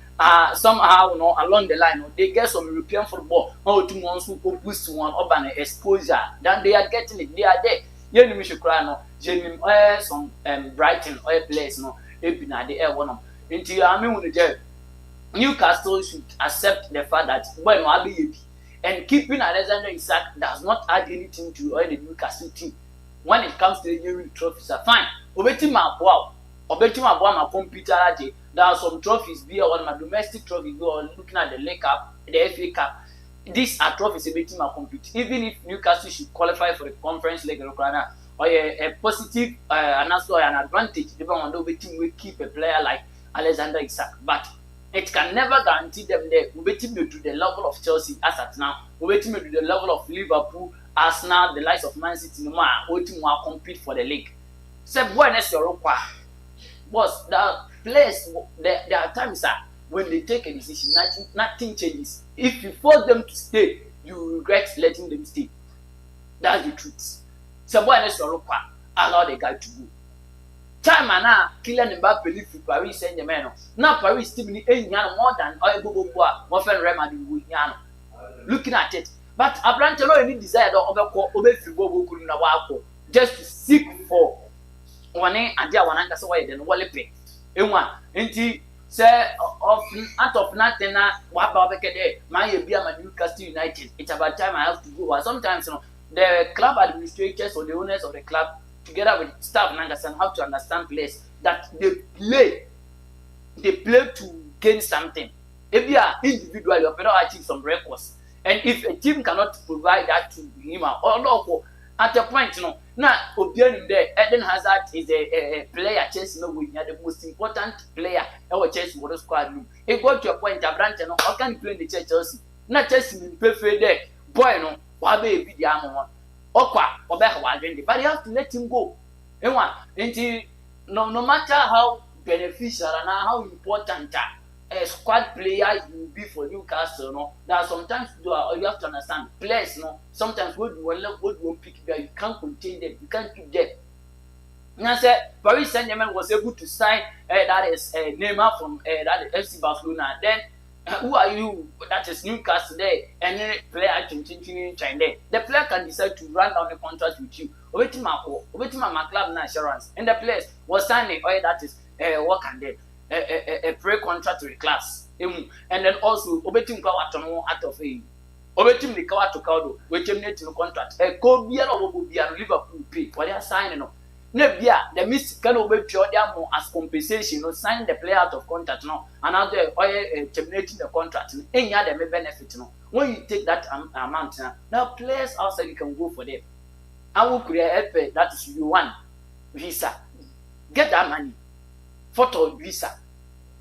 Speaker 1: somehow, along the line, they get some European football. 2 months who boost one up an exposure. Then they are getting it. They are there. You know, should cry no. Jenny, some Brighton oil players, no. They've been at the air one. Into I mean, when the Newcastle should accept the fact that when Wabi and keeping Alexander Isak does not add anything to the Newcastle team. When it comes to the Euro trophies, are fine. Obetima wow. Obetima wow, my computer. There are some trophies be on my domestic trophies. We are looking at the League Cup, the FA Cup. These are trophies Obetima compete. Even if Newcastle should qualify for the Conference League or a positive announcement or an advantage, depending on the Obetima will keep a player like Alexander Isak, but it can never guarantee them that we waiting to the level of Chelsea as at now. We waiting to the level of Liverpool, Arsenal, the likes of Man City, no more waiting to compete for the league. So, boys, the players, there are times when they take a decision, nothing changes. If you force them to stay, you regret letting them stay. That's the truth. So, boys, allow the guy to go. Time now, Kylian Mbappe leave for Paris Saint-Germain. Now Paris team ni more than more than Real Madrid. Looking at it, but Abrante no any desire just to seek for one idea one answer why then wale pay. Enwa enti say out of nothing na wa ba bekede my Newcastle United. It's about time I have to go. Sometimes the club administrators or the owners of the club together with staff and understand how to understand players that they play to gain something. If you are individual, you better achieve some records. And if a team cannot provide that to him or no, at a point, now Obianim there, Eden Hazard is a player Chelsea the most important player our Chelsea water squad room. It got to a point Abrante how can you play in the Chelsea? Not Chelsea play for there, boy no, why be the armor. But you have to let him go. No matter how beneficial and how important squad player you will be for Newcastle, no. That sometimes you have to understand players, no. Sometimes what you pick there, you can't contain them, you can't keep them. Now said Paris Saint-Germain was able to sign that is Neymar from that is FC Barcelona. Then who are you? That is Newcastle there. Any player can there. The player can decide to run down the contract with you. Waiting my club insurance. And the players was signing that is what can they a pre-contract class. And then also obetim kwatono out of a obetim the kawato kaudo we terminate no contract. Ko bia no bo bia Liverpool pay. What they are signing no. Nebia the miss can obey pure as compensation, no sign the player out of contract no, and now they terminating the contract. Any other benefit no. When you take that amount now players outside you can go for them. I will create a that is you want visa. Get that money. Photo visa.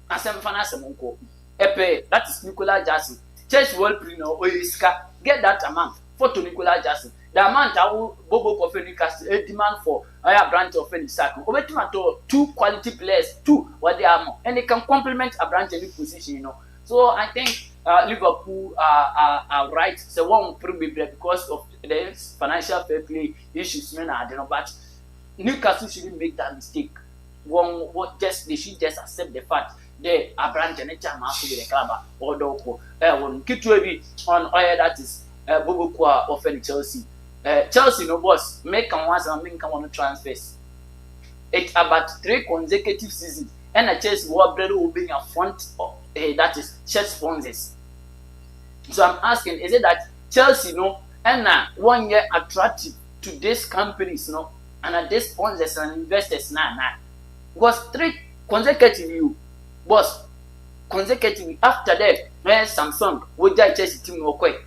Speaker 1: Asem fana semonko. Epe that is Nicola Jackson. Church world print or Iska. Get that amount. Photo Nicola Jackson. The amount I will Bobo Coffee Newcastle a demand for a branch of any circle. Over two quality players, two what they are more, and they can complement a branch any position, you know. So I think Liverpool are right. So one probably because of the financial fair play issues, men I don't know, but Newcastle shouldn't make that mistake. They should just accept the fact they are branch and a time after the club or Doko. One Kitwebi on that is Bobo Kwa of any Chelsea. Chelsea no boss make can once and make can want to transfers. It's about 3 consecutive seasons and a Chelsea what brother will be a front of that is shirt sponsors. So I'm asking, is it that Chelsea no and 1 year attractive to these companies no and these sponsors and investors now because 3 consecutive boss consecutively after that when Samsung would Chelsea team no quick.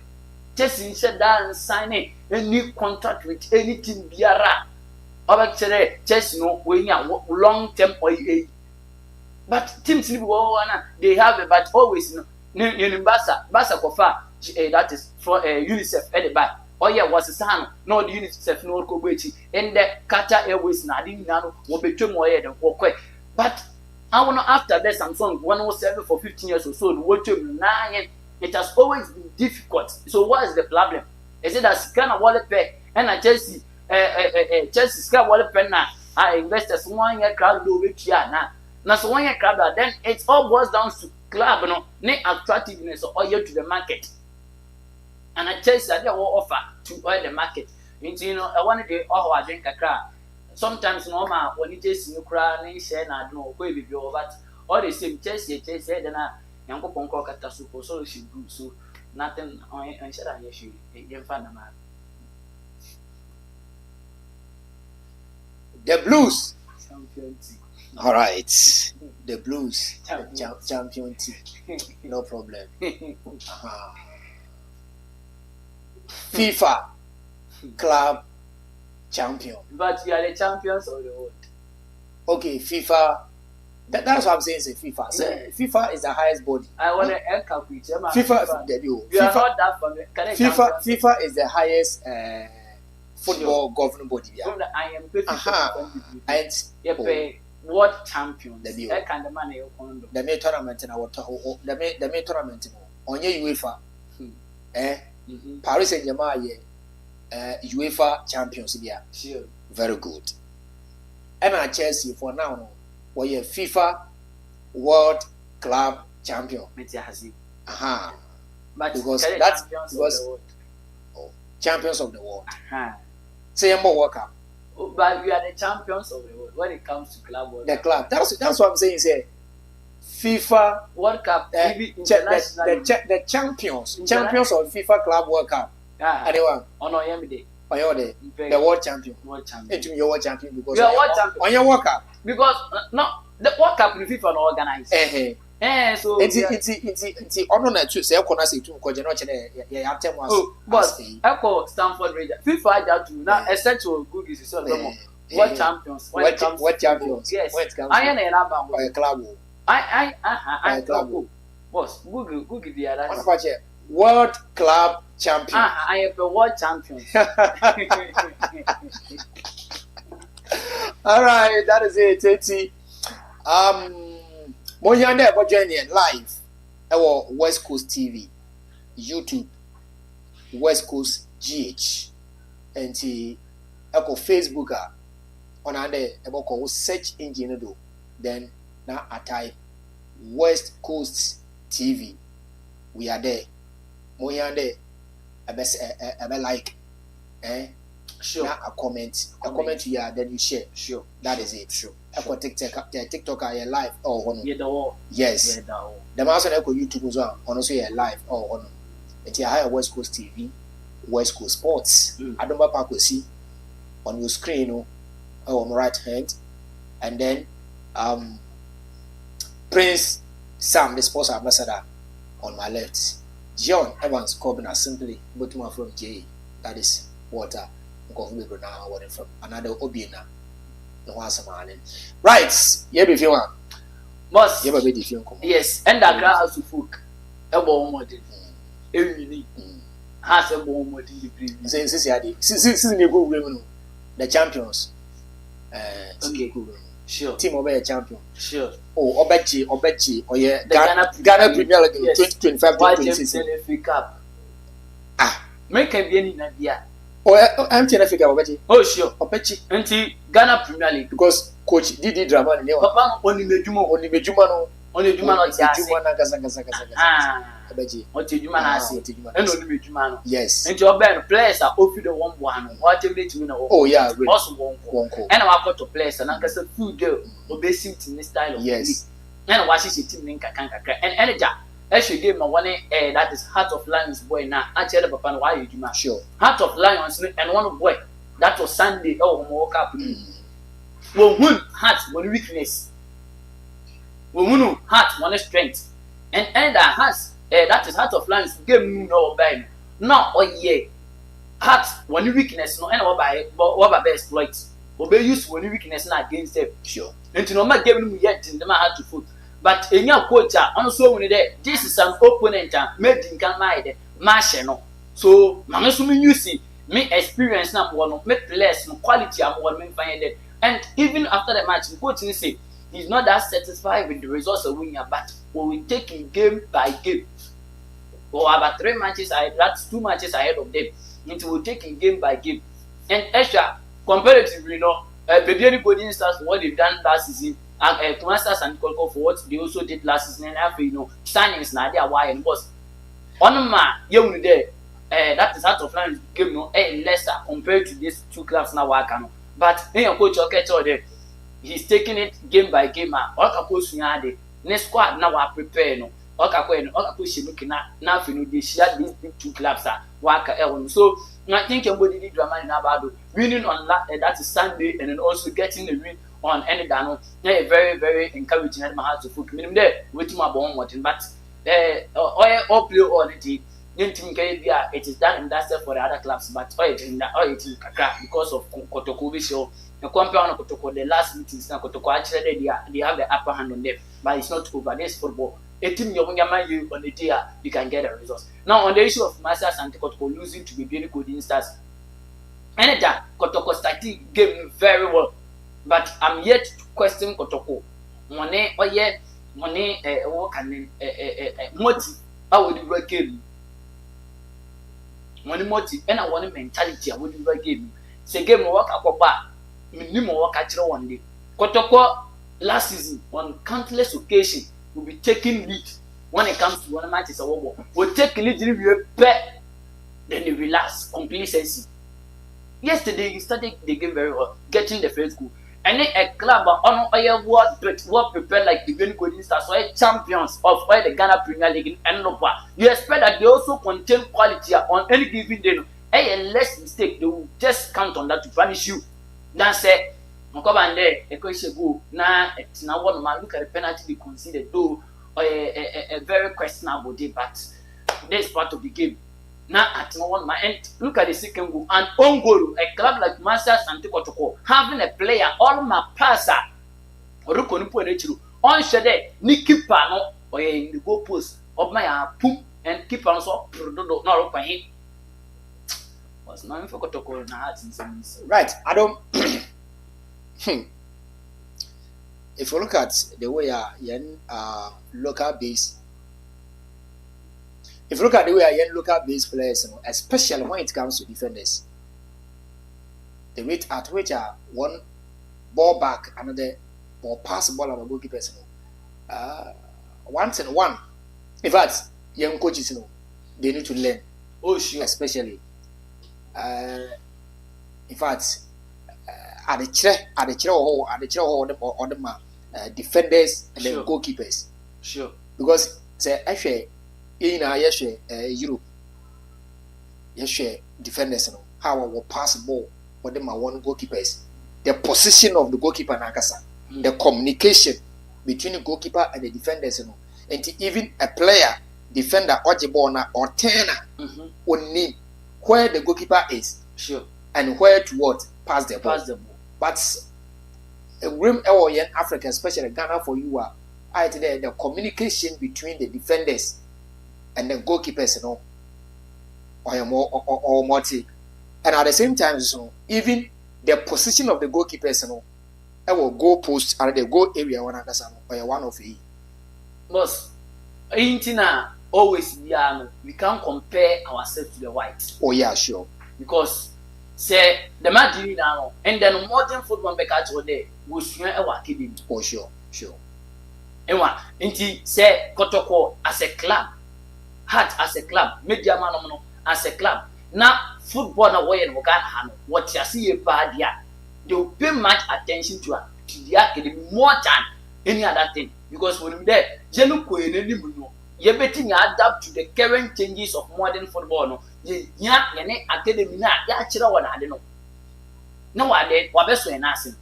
Speaker 1: Chelsea said that and signing any contract with any team biara. About today, Chelsea no when you long term or but teams they have it, but always no Basa Kofa that is for UNICEF at the back. Oh yeah, was a son, no the UNICEF no Kobechi and the Qatar Airways na didn't know will be 2 more than quick. But I want after that Samsung 107 for 15 years or so, what you 9. It has always been difficult. So what is the problem? Is it that Scana wallet pay and a Chelsea Scana wallet pen now? I investors 1 year crowd over here now. Now so 1 year crowd then it all boils down to club no attractiveness or oil to the market. And a Chelsea they will offer to oil the market. You know, I wanted to I drink a crowd. Sometimes normal when you just crowd and share na no go be but all the same Chelsea then Yanko Ponko Katasuko, so she grew, so nothing on said I she didn't find a man.
Speaker 2: The Blues. All right. The Blues. Champion team. No problem. FIFA club champion.
Speaker 1: But you are the champions of the world.
Speaker 2: Okay, FIFA. That's what I'm saying. Say FIFA. So FIFA is the highest body.
Speaker 1: I want to calculate.
Speaker 2: FIFA.
Speaker 1: You are not that from
Speaker 2: FIFA is the highest football governing body.
Speaker 1: Yeah. I am and you pay world champions. That kind of money you can.
Speaker 2: The main tournament in our the main tournament on your UEFA. Paris Saint-Germain UEFA champions. Yeah.
Speaker 1: Sure.
Speaker 2: Very good. And Chelsea for now. Or your FIFA World Club Champion. But because that's because champions of the world. Say more World Cup.
Speaker 1: But we are the champions of the world when it comes to club world.
Speaker 2: The club. That's what I'm saying. Say FIFA
Speaker 1: World Cup.
Speaker 2: The champions of FIFA Club World Cup. Anyone?
Speaker 1: On our day.
Speaker 2: The world champion.
Speaker 1: World champion.
Speaker 2: You're world champion because
Speaker 1: you are world champion
Speaker 2: on your World Cup.
Speaker 1: Because no, the World Cup in FIFA no organize. So
Speaker 2: it's on na to say kona say to ko je no che ya atem was.
Speaker 1: But I Stanford Rangers. FIFA that too now essential good is so no world champions.
Speaker 2: World champions.
Speaker 1: Yes. I am a number
Speaker 2: club.
Speaker 1: I club. Boss, Google the other.
Speaker 2: World Club Champion.
Speaker 1: I am the world champion.
Speaker 2: All right, that is it. Monyande ebo join live. Ewo West Coast TV, YouTube, West Coast GH, and eko Facebook on ande ebo ko search engine do. Then now I type West Coast TV. We are there. Monyande ebe like,
Speaker 1: sure.
Speaker 2: Now a comment here, then you share.
Speaker 1: Sure.
Speaker 2: That is it. Sure. Eko TikTok are live or
Speaker 1: no.
Speaker 2: Yes. The master eko YouTube as well. Also live or on. It's a higher West Coast TV, West Coast Sports. I don't know if see on your screen on the right hand, and then Prince Sam, the sports ambassador, on my left. John Evans Corbin simply Botuma from J. That is water. From another Obina. No one right, yeah, if you want.
Speaker 1: Boss,
Speaker 2: yes,
Speaker 1: and that crowd has to folk. A bomb model. Every has a bomb model.
Speaker 2: Since you go women, the champions.
Speaker 1: Okay, sure.
Speaker 2: Team of a champion.
Speaker 1: Sure.
Speaker 2: Oh, Obechi, or yeah, Ghana Premier League 2025
Speaker 1: 2026 Cup. Make a bien in India.
Speaker 2: Oh, I'm telling you, Obechi.
Speaker 1: Oh, sure.
Speaker 2: Obechi.
Speaker 1: Until Ghana Premier League.
Speaker 2: Because Coach Didi Drama,
Speaker 1: Papa, only Mejuma,
Speaker 2: only Mejuma,
Speaker 1: only Juma,
Speaker 2: Obechi.
Speaker 1: What did you man say? And only Mejuma.
Speaker 2: Yes.
Speaker 1: And your band players are offered the 1-1. What you need to know?
Speaker 2: Oh, yeah,
Speaker 1: also won't. And I've got to players, and I can say, food girl, obey in this style of
Speaker 2: yes.
Speaker 1: And watch his team in Kakanka. And Energy. Actually, gave my one that is Heart of Lions boy now. I tell the papa why you do not.
Speaker 2: Sure.
Speaker 1: Heart of Lions and one boy. That was Sunday. Oh, woke up. Well, one heart, one weakness. Well, heart, one strength. And that has that is Heart of Lions. Give me no bad. No, oh yeah. Heart, one weakness. No, and what by exploits. Obey use one weakness not against them.
Speaker 2: Sure.
Speaker 1: And to no matter giving me yet in the man had to foot. But in your coach, also when this is an opponent made in Canada, Marshall. So, I'm assuming you see me experience number one, make less quality. I'm one main find it. And even after the match, the coach say he's not that satisfied with the results of winning, but we will take him game by game. Or about 3 matches, that's 2 matches ahead of them. It will take him game by game. And extra, comparatively, baby, anybody starts for what they've done last season. Masters and Kolko for what they also did last season, and after signings now they are why and boss. On my young there, that is Heart of Lions game lesser compared to these 2 clubs now working. But in your coach there, he's taking it game by game. Next squad now are prepared. No, now they share these big 2 clubs are so I think everybody did drama in Abado winning on that is Sunday and then also getting the win on any dano. Very, very encouraging at my heart to foot. Minimum there with my bone watching, but all play on it. It is done and that's for the other clubs, but it is because of Kotoko show. The compound of Kotoko, the last meetings now Kotoko actually they have the upper hand on them, but it's not over. This football. A team you on the day you can get the results. Now on the issue of Masters and Kotoko losing to be very good instance. And that Kotoko started game very well. But I'm yet to question Kotoko. Money, what can motive? How would you game? Money motive, and I want mentality. I would you game? Say game work up back. Minimum work at one day. Kotoko last season on countless occasions will be taking lead when it comes to one matches or war. We'll take lead in the bet, then they relax complacency. Yesterday he started the game very well, getting the first goal. And then a club on what prepared like the Green Golden Stars, so champions of the Ghana Premier League and Nova. You expect that they also contain quality on any given day. A less mistake, they will just count on that to punish you. Then say, Mokobande, a question go now. It's now one man look at the penalty be considered, though a very questionable day, but this part of the game. Now at no one and look at the second goal and on goal a club like Masters and Kotoko having a player all my passer or on shade ni keeper no or in the goal post of my poop and keeper also not open him was not for Kotoko.
Speaker 2: Right, I don't if you look at the way local base, if you look at the way local base players, especially when it comes to defenders, the rate at which one ball back, another ball pass ball at the goalkeepers, once and one. In fact, young coaches, they need to learn.
Speaker 1: Oh, sure.
Speaker 2: Especially, in fact, at the chair or the defenders and then goalkeepers.
Speaker 1: Sure.
Speaker 2: Because say actually in Europe, defenders how I will pass the ball for them one goalkeepers. The position of the goalkeeper nakasa, the communication between the goalkeeper and the defenders, and even a player, defender or the ball or turner will need where the goalkeeper is.
Speaker 1: Sure.
Speaker 2: And where to what pass the ball. But in Africa, especially Ghana, for you the communication between the defenders and the goalkeepers, or multi, and at the same time, even the position of the goalkeepers, I will go post or the goal area one or one of it.
Speaker 1: Boss, always we can't compare ourselves to the whites.
Speaker 2: Oh yeah, sure.
Speaker 1: Because say the magic now, and then modern football back at there was swim our academy.
Speaker 2: Oh sure.
Speaker 1: And what? Inti say Kotoko as a club, Heart as a club, Media Man as a club. Now football na way and Ghana, what you see a bad year, they will pay much attention to the academy more than any other thing. Because when there, Jenu Koen, you betting adapt to the current changes of modern football. No, academy na ya chira one I don't know. No, I did what best when asking.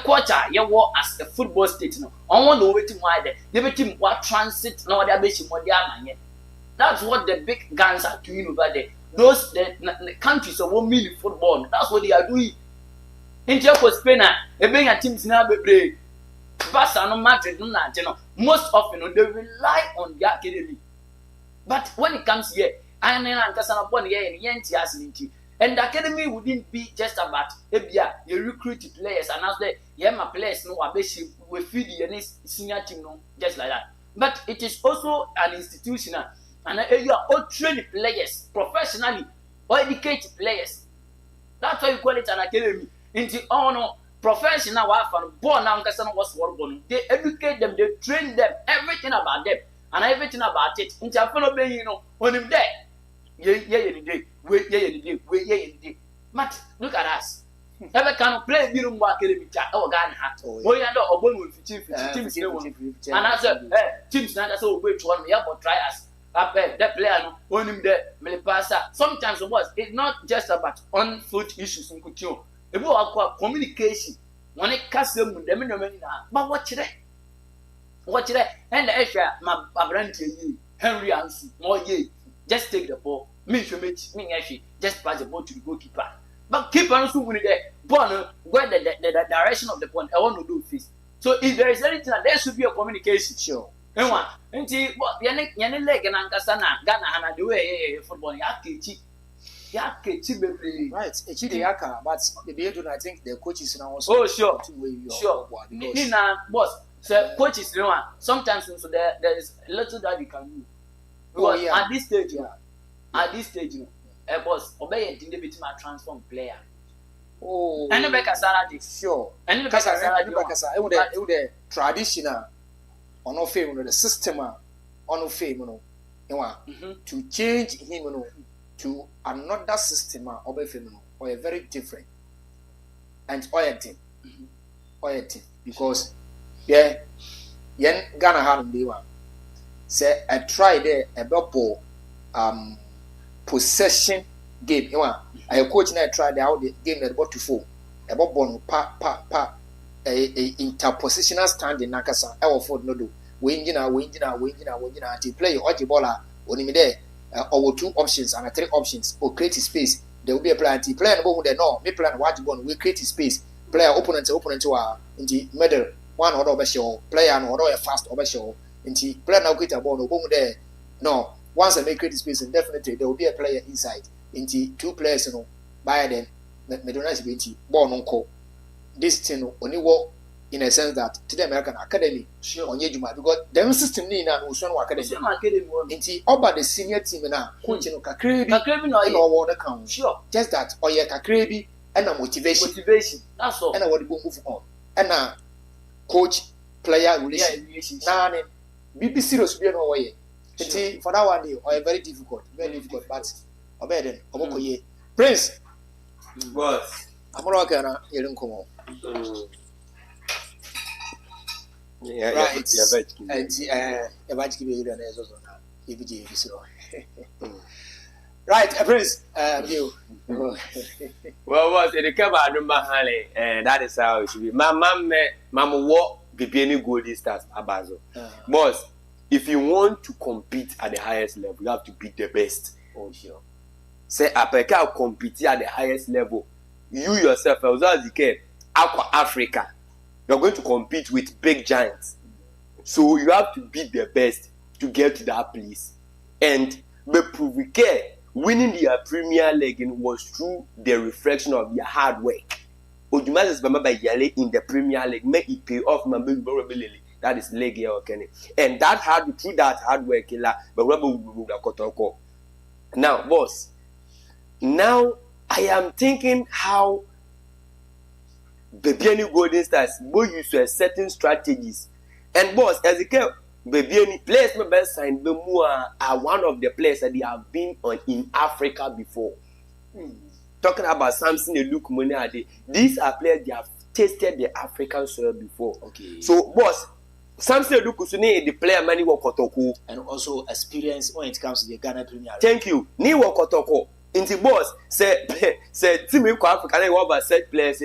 Speaker 1: Quarter, you as a football state. No, I want to wait why there. You betting what transit no other basic more. That's what the big guns are doing over there. Those the countries that won't mean football. That's what they are doing. In Spain, they bring a teams now be Barcelona, Madrid, most often they rely on the academy. But when it comes here, I am upon here and the academy wouldn't be just about you recruit players and as my players no we feed the senior team just like that. But it is also an institution and you are all trained players professionally or educated players. That's why you call it an academy. Into professional born now was born. They educate them, they train them, everything about them and everything about it. Into a fellow when him there. But look at us. Ever can play Birum Academy or Ghana hat. Oh, you know, or 15 and I said, teams not so wait to 1 year for try us. Up there, that player on him there, Melipasa. Sometimes it was it's not just about on foot issues in Couture. It was communication. When it cuts them with them, but watch it. And the extra, my brand Henry Ansu, more ye. Just take the ball. Me actually just pass the ball to the goalkeeper. But keeper also when the ball where the direction of the point I want to do this. So if there is anything, there should be a communication.
Speaker 2: Sure.
Speaker 1: And one, and see what Yanni leg and Ankasana, Ghana, Hana, the way football, Yaki,
Speaker 2: right, Yaka, but the Beardon, I think the coaches now also.
Speaker 1: Oh, sure. Nina, boss, so coaches, you know, sometimes so there is a little that you can do. Because at this stage, boss, obey a bit my transform player.
Speaker 2: Oh,
Speaker 1: and the salary,
Speaker 2: sure.
Speaker 1: And
Speaker 2: the traditional on no fame, the system on no fame, to change him to another system or a very different and orienting because yen Ghana had the one. Say I tried there a possession game. I coach and I tried out the game that about to fall. About bon a interpositional standing Nakasa. I will afford no do. Winging to play or the baller only there. Or 2 options and 3 options or create space. There will be a player player no me plan what you want we create space. Player opponent to our in the middle one order of show player and order a fast over show. Inti player now get a ball no there. No, once I make create space, and definitely there will be a player inside. Inti 2 players by then Medonasi Binti ball no call. This thing only work in a sense that to the American Academy on Yejuma because the system ni na no so no academy. Nti oba the senior team na coach no kakra bi no wo the kan.
Speaker 1: Sure.
Speaker 2: Just that oye kakra bi and motivation.
Speaker 1: That's all.
Speaker 2: And what the move on. And coach player relationship. Na ne be serious be no way. Nti for that one day or very difficult but obey then Prince
Speaker 3: boss
Speaker 2: amoro ka na yelin komo.
Speaker 3: Yeah,
Speaker 2: right. Right, Prince. You.
Speaker 3: Well, what it come out of Mahale, and that is how it should be. My mama walk the Golden Stars Abazo. Boss, if you want to compete at the highest level, you have to beat the best.
Speaker 2: Oh, sure.
Speaker 3: Say, Apeka compete at the highest level. You yourself, as well as you can, Aqua Africa. You're going to compete with big giants. So you have to beat the best to get to that place. And winning the Premier League was through the reflection of your hard work. Ojumas is remember in the Premier League, make it pay off. That is league, okay. And through that hard work, now, boss. Now I am thinking how Bebiani Golden Stars both use certain strategies. And boss, as a care, Bebiani players my best sign Bemua are one of the players that they have been on in Africa before. Talking about Samson and Luke Monade, these are players they have tasted the African soil before.
Speaker 2: Okay.
Speaker 3: So boss, Samson and Luke Kusune the player many Kotoko.
Speaker 2: And also experience when it comes to the Ghana Premier League.
Speaker 3: Thank you. Ni Kotoko. Inti boss say team in Africa they over set players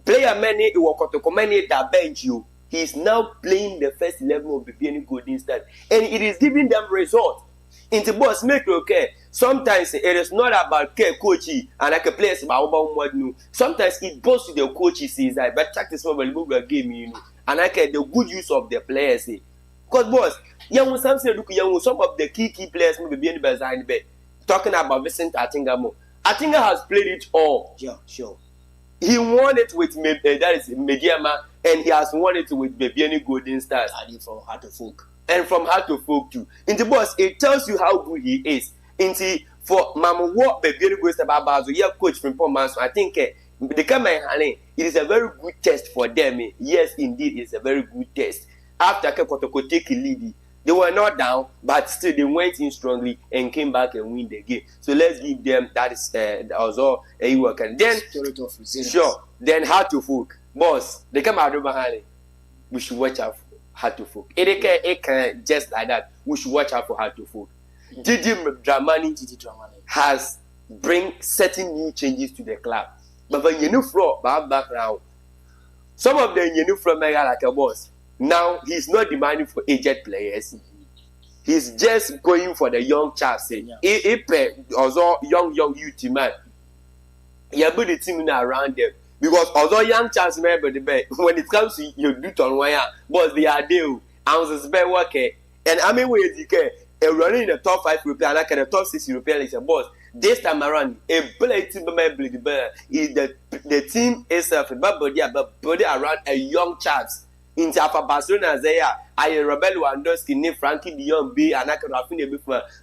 Speaker 3: player many Kotoko many that bench you. He is now playing the first 11 of the BNI Golden Stars, and it is giving them results. Into boss make okay. Sometimes it is not about care coachy and like a place about what new. Sometimes it goes to the coaches is that but practice for the game, you know, and I get the good use of the players. Because boss, young something look young some of the key players maybe being behind bed. Talking about Vincent Atingamo. Atinga has played it all.
Speaker 2: Yeah, sure.
Speaker 3: He won it with that is Mediama, and he has won it with Bebiani Golden Stars.
Speaker 2: And from Heart of Folk.
Speaker 3: And from Heart of Folk too. In the boss, it tells you how good he is. For Mama what Bebiani Golden Stars, yeah, coach from Pomas, I think the it is a very good test for them. Yes, indeed, it's a very good test. After Kotoko take a lead, they were not down, but still they went in strongly and came back and win the game. So let's give them that is also a work. And then sure, then Heart to Folk. Boss, they come out of behind. We should watch out for Heart to Folk. It can just like that. We should watch out for Heart to Folk. Didi Dramani has bring certain new changes to the club. But when you know from background, some of them you know from like a boss. Now he's not demanding for aged players. He's just going for the young chaps. Also young youth man. You put the team around them because although young chaps remember the best when it comes to your duty on wire, but they are there. I was a worker, and I mean where you can running in the top 5 European, like the top 6 European leagues. Boss, this time around, a play team is the team itself, but body around a young chaps. In Jaffa Barcelona, I Rebel Lewandowski, Frankie de Jong, and I can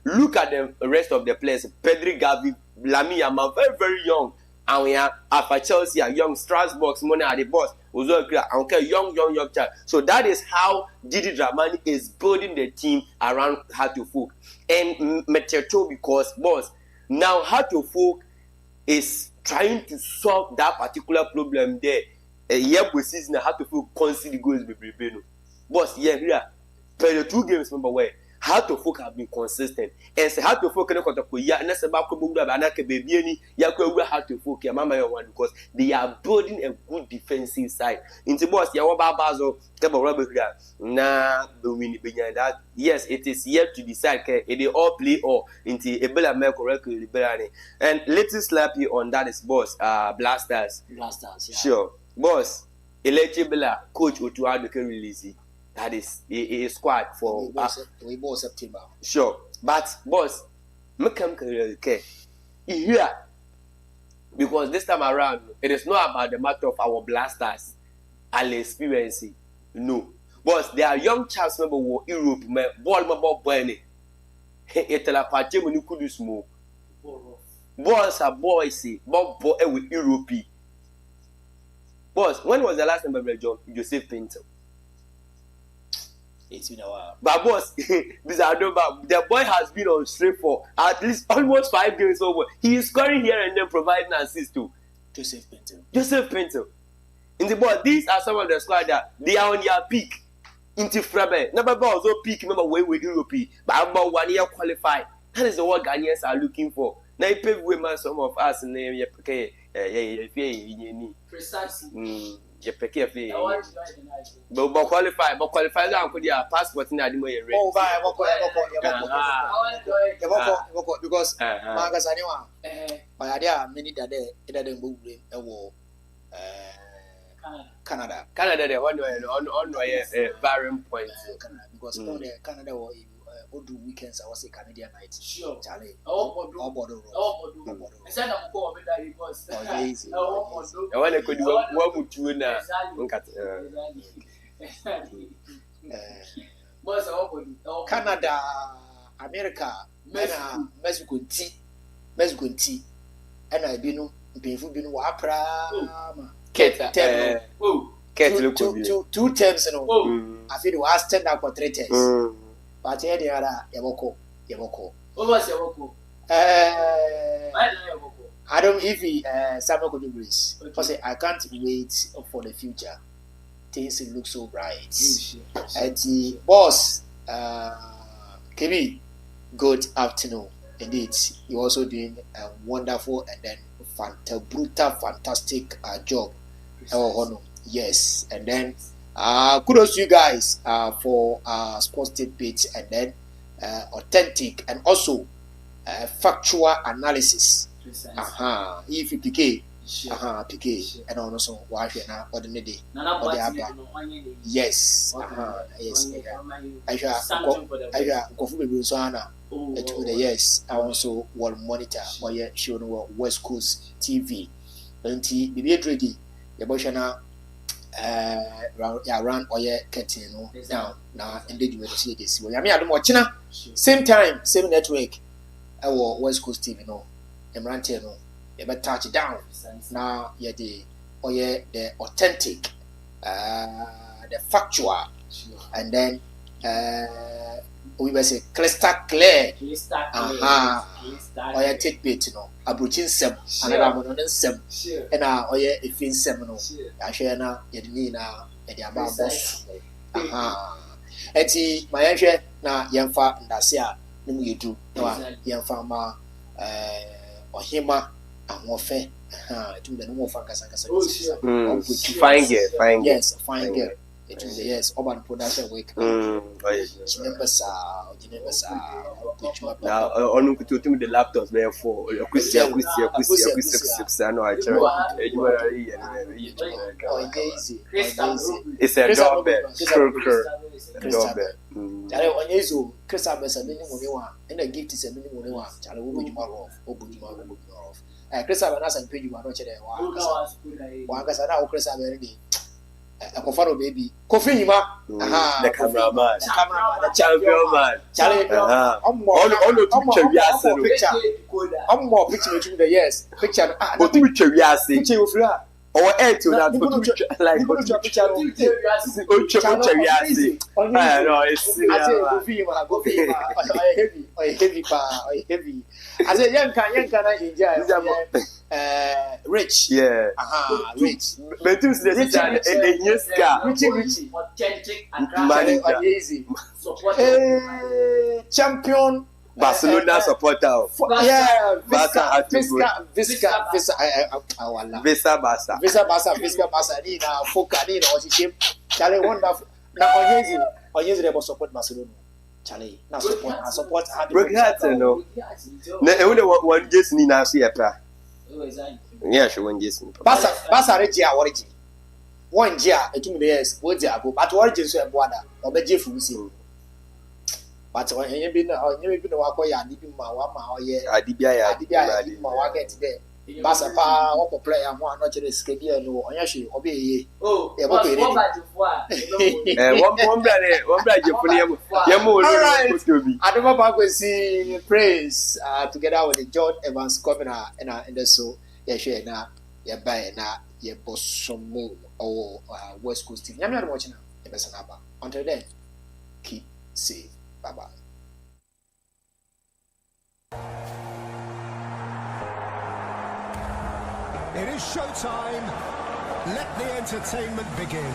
Speaker 3: look at the rest of the players. Pedri, Gavi, Lami, Yamal, very, very young. And we are after Chelsea, a young Strasbourg, Mona at the boss, okay, young child. So that is how Didi Dramani is building the team around Heart of Folk. And Meteto because, boss, now Heart of Folk is trying to solve that particular problem there. A year with season, I have to feel constantly goes with Brebeno. Boss, here, play the 2 games, remember where Heart to Folk have been consistent. And say Heart to Folk cannot and that's about Banaka Baby, Yakwa Heart to Folk, your mama, one because they are building a good defensive side. Into boss, Yawa Bazo, Table Robert, nah, that. Yes, it is yet to decide. They all play or into a Bella Merco record, and let's slap you on that is boss, Blasters.
Speaker 2: Blasters, yeah.
Speaker 3: Sure. Boss, eligible coach Otuado can release it. That is a squad for
Speaker 2: we bought September.
Speaker 3: Sure, but boss, me come care here because this time around it is not about the matter of our blasters. I'll experience it. No. But there are young chaps member who Europe, ball member boy. It'll party when you could do smoke. Boys are boys, Bob boy with Europe. Boss, when was the last time I read Joseph Pinto?
Speaker 2: It's been a while.
Speaker 3: But boss, the boy has been on straight for at least almost 5 games over. He is scoring here and then providing assist to
Speaker 2: Joseph Pinto.
Speaker 3: In the boy, these are some of the squad that they are on their peak. Into Frabe, never also peak, remember way with Europe, but about 1 year qualified. That is the what Ghanaians are looking for. Now, you pay women, some of us in the
Speaker 2: precisely.
Speaker 3: You pick a fee. But qualify, down for your passport in the
Speaker 2: Oh, because Marcus Anima, my idea, many that they didn't move a war. Canada,
Speaker 3: they on varying points.
Speaker 2: Because Canada or do weekends, I was a Canadian night. Sure, Charlie.
Speaker 1: Oh, instead of poor, that it was easy. I
Speaker 3: want to do what would you now?
Speaker 2: Canada, America, Mexico tea, and I been painful been wapra. Two terms, you know. I feel you asked 10 for 3 terms. But here they are, Yaboko.
Speaker 1: What was Yaboko?
Speaker 2: I don't even Samuel could do this. Because I can't wait for the future. Things look so bright. And the boss, KB, good afternoon. Indeed, you're also doing a wonderful and then fantastic job. Yes, and then kudos to you guys for sports tidbits and then authentic and also factual analysis. If you PK, PK, and also why now ordinary day. Yes, yes. I yes, I also will monitor or yet show Westcoast TV. And be ready. The boshana run or yet curtain now engagement see this. I mean, I don't watch same time, same network. Our Westcoast TV no, Emrante no, you better touch it down. Now, yeah, the authentic, the factual, and then we will say crystal clear. Or take bait, you know, a brutin sem, another one sem, and now, or yeah, if in seminal, I share now, Yedina, and the about boss. Eti, my answer now, young fat and that's ya, no, you do, young farmer, or hima, and more fair. To the no focus.
Speaker 3: Fine girl.
Speaker 2: Yes, fine girl. It is yes, urban production week. Now,
Speaker 3: on the laptops, therefore, it's a doorbell.
Speaker 2: And a gift is a minimum. Charlie will be more off. Chris Avanas and Page, you are not there. One because I know Chris Avanas. A Kofaro baby. Kofima,
Speaker 3: the cameraman, the champion man.
Speaker 2: Charlie, I'm more picture the yes. Picture,
Speaker 3: what do you say? Or add to that, like
Speaker 2: heavy. As a young can rich, yeah, rich.
Speaker 3: But this is
Speaker 2: easy. Champion.
Speaker 3: Barcelona supporter.
Speaker 2: Yeah,
Speaker 3: Visa Barca.
Speaker 2: Nina, Focanina, or she came. Charlie, wonderful. Now, Onyezi never support Barcelona. Charlie, now support.
Speaker 3: No. No, one just Nina see a pra. Yeah, she won't just.
Speaker 2: Barca Regia origin. 1 year, 2 years, what year ago, but origin so a border or be Jeff. But when you been a Wakoya, Dibima, or yeah, Adibia, my market there. Basa pa wako player mo ano chere skedia no onya hwe obi ye
Speaker 1: oh
Speaker 2: e boko ere
Speaker 1: one
Speaker 3: brother jepuni yemu
Speaker 2: Toby adoma ba kwesi praise together with the John Evans Governor and so ye hwe na ye buy na ye bosomo or West Coast team nyame ado watching e besa na ba until then keep safe bye bye.
Speaker 4: It is showtime. Let the entertainment begin.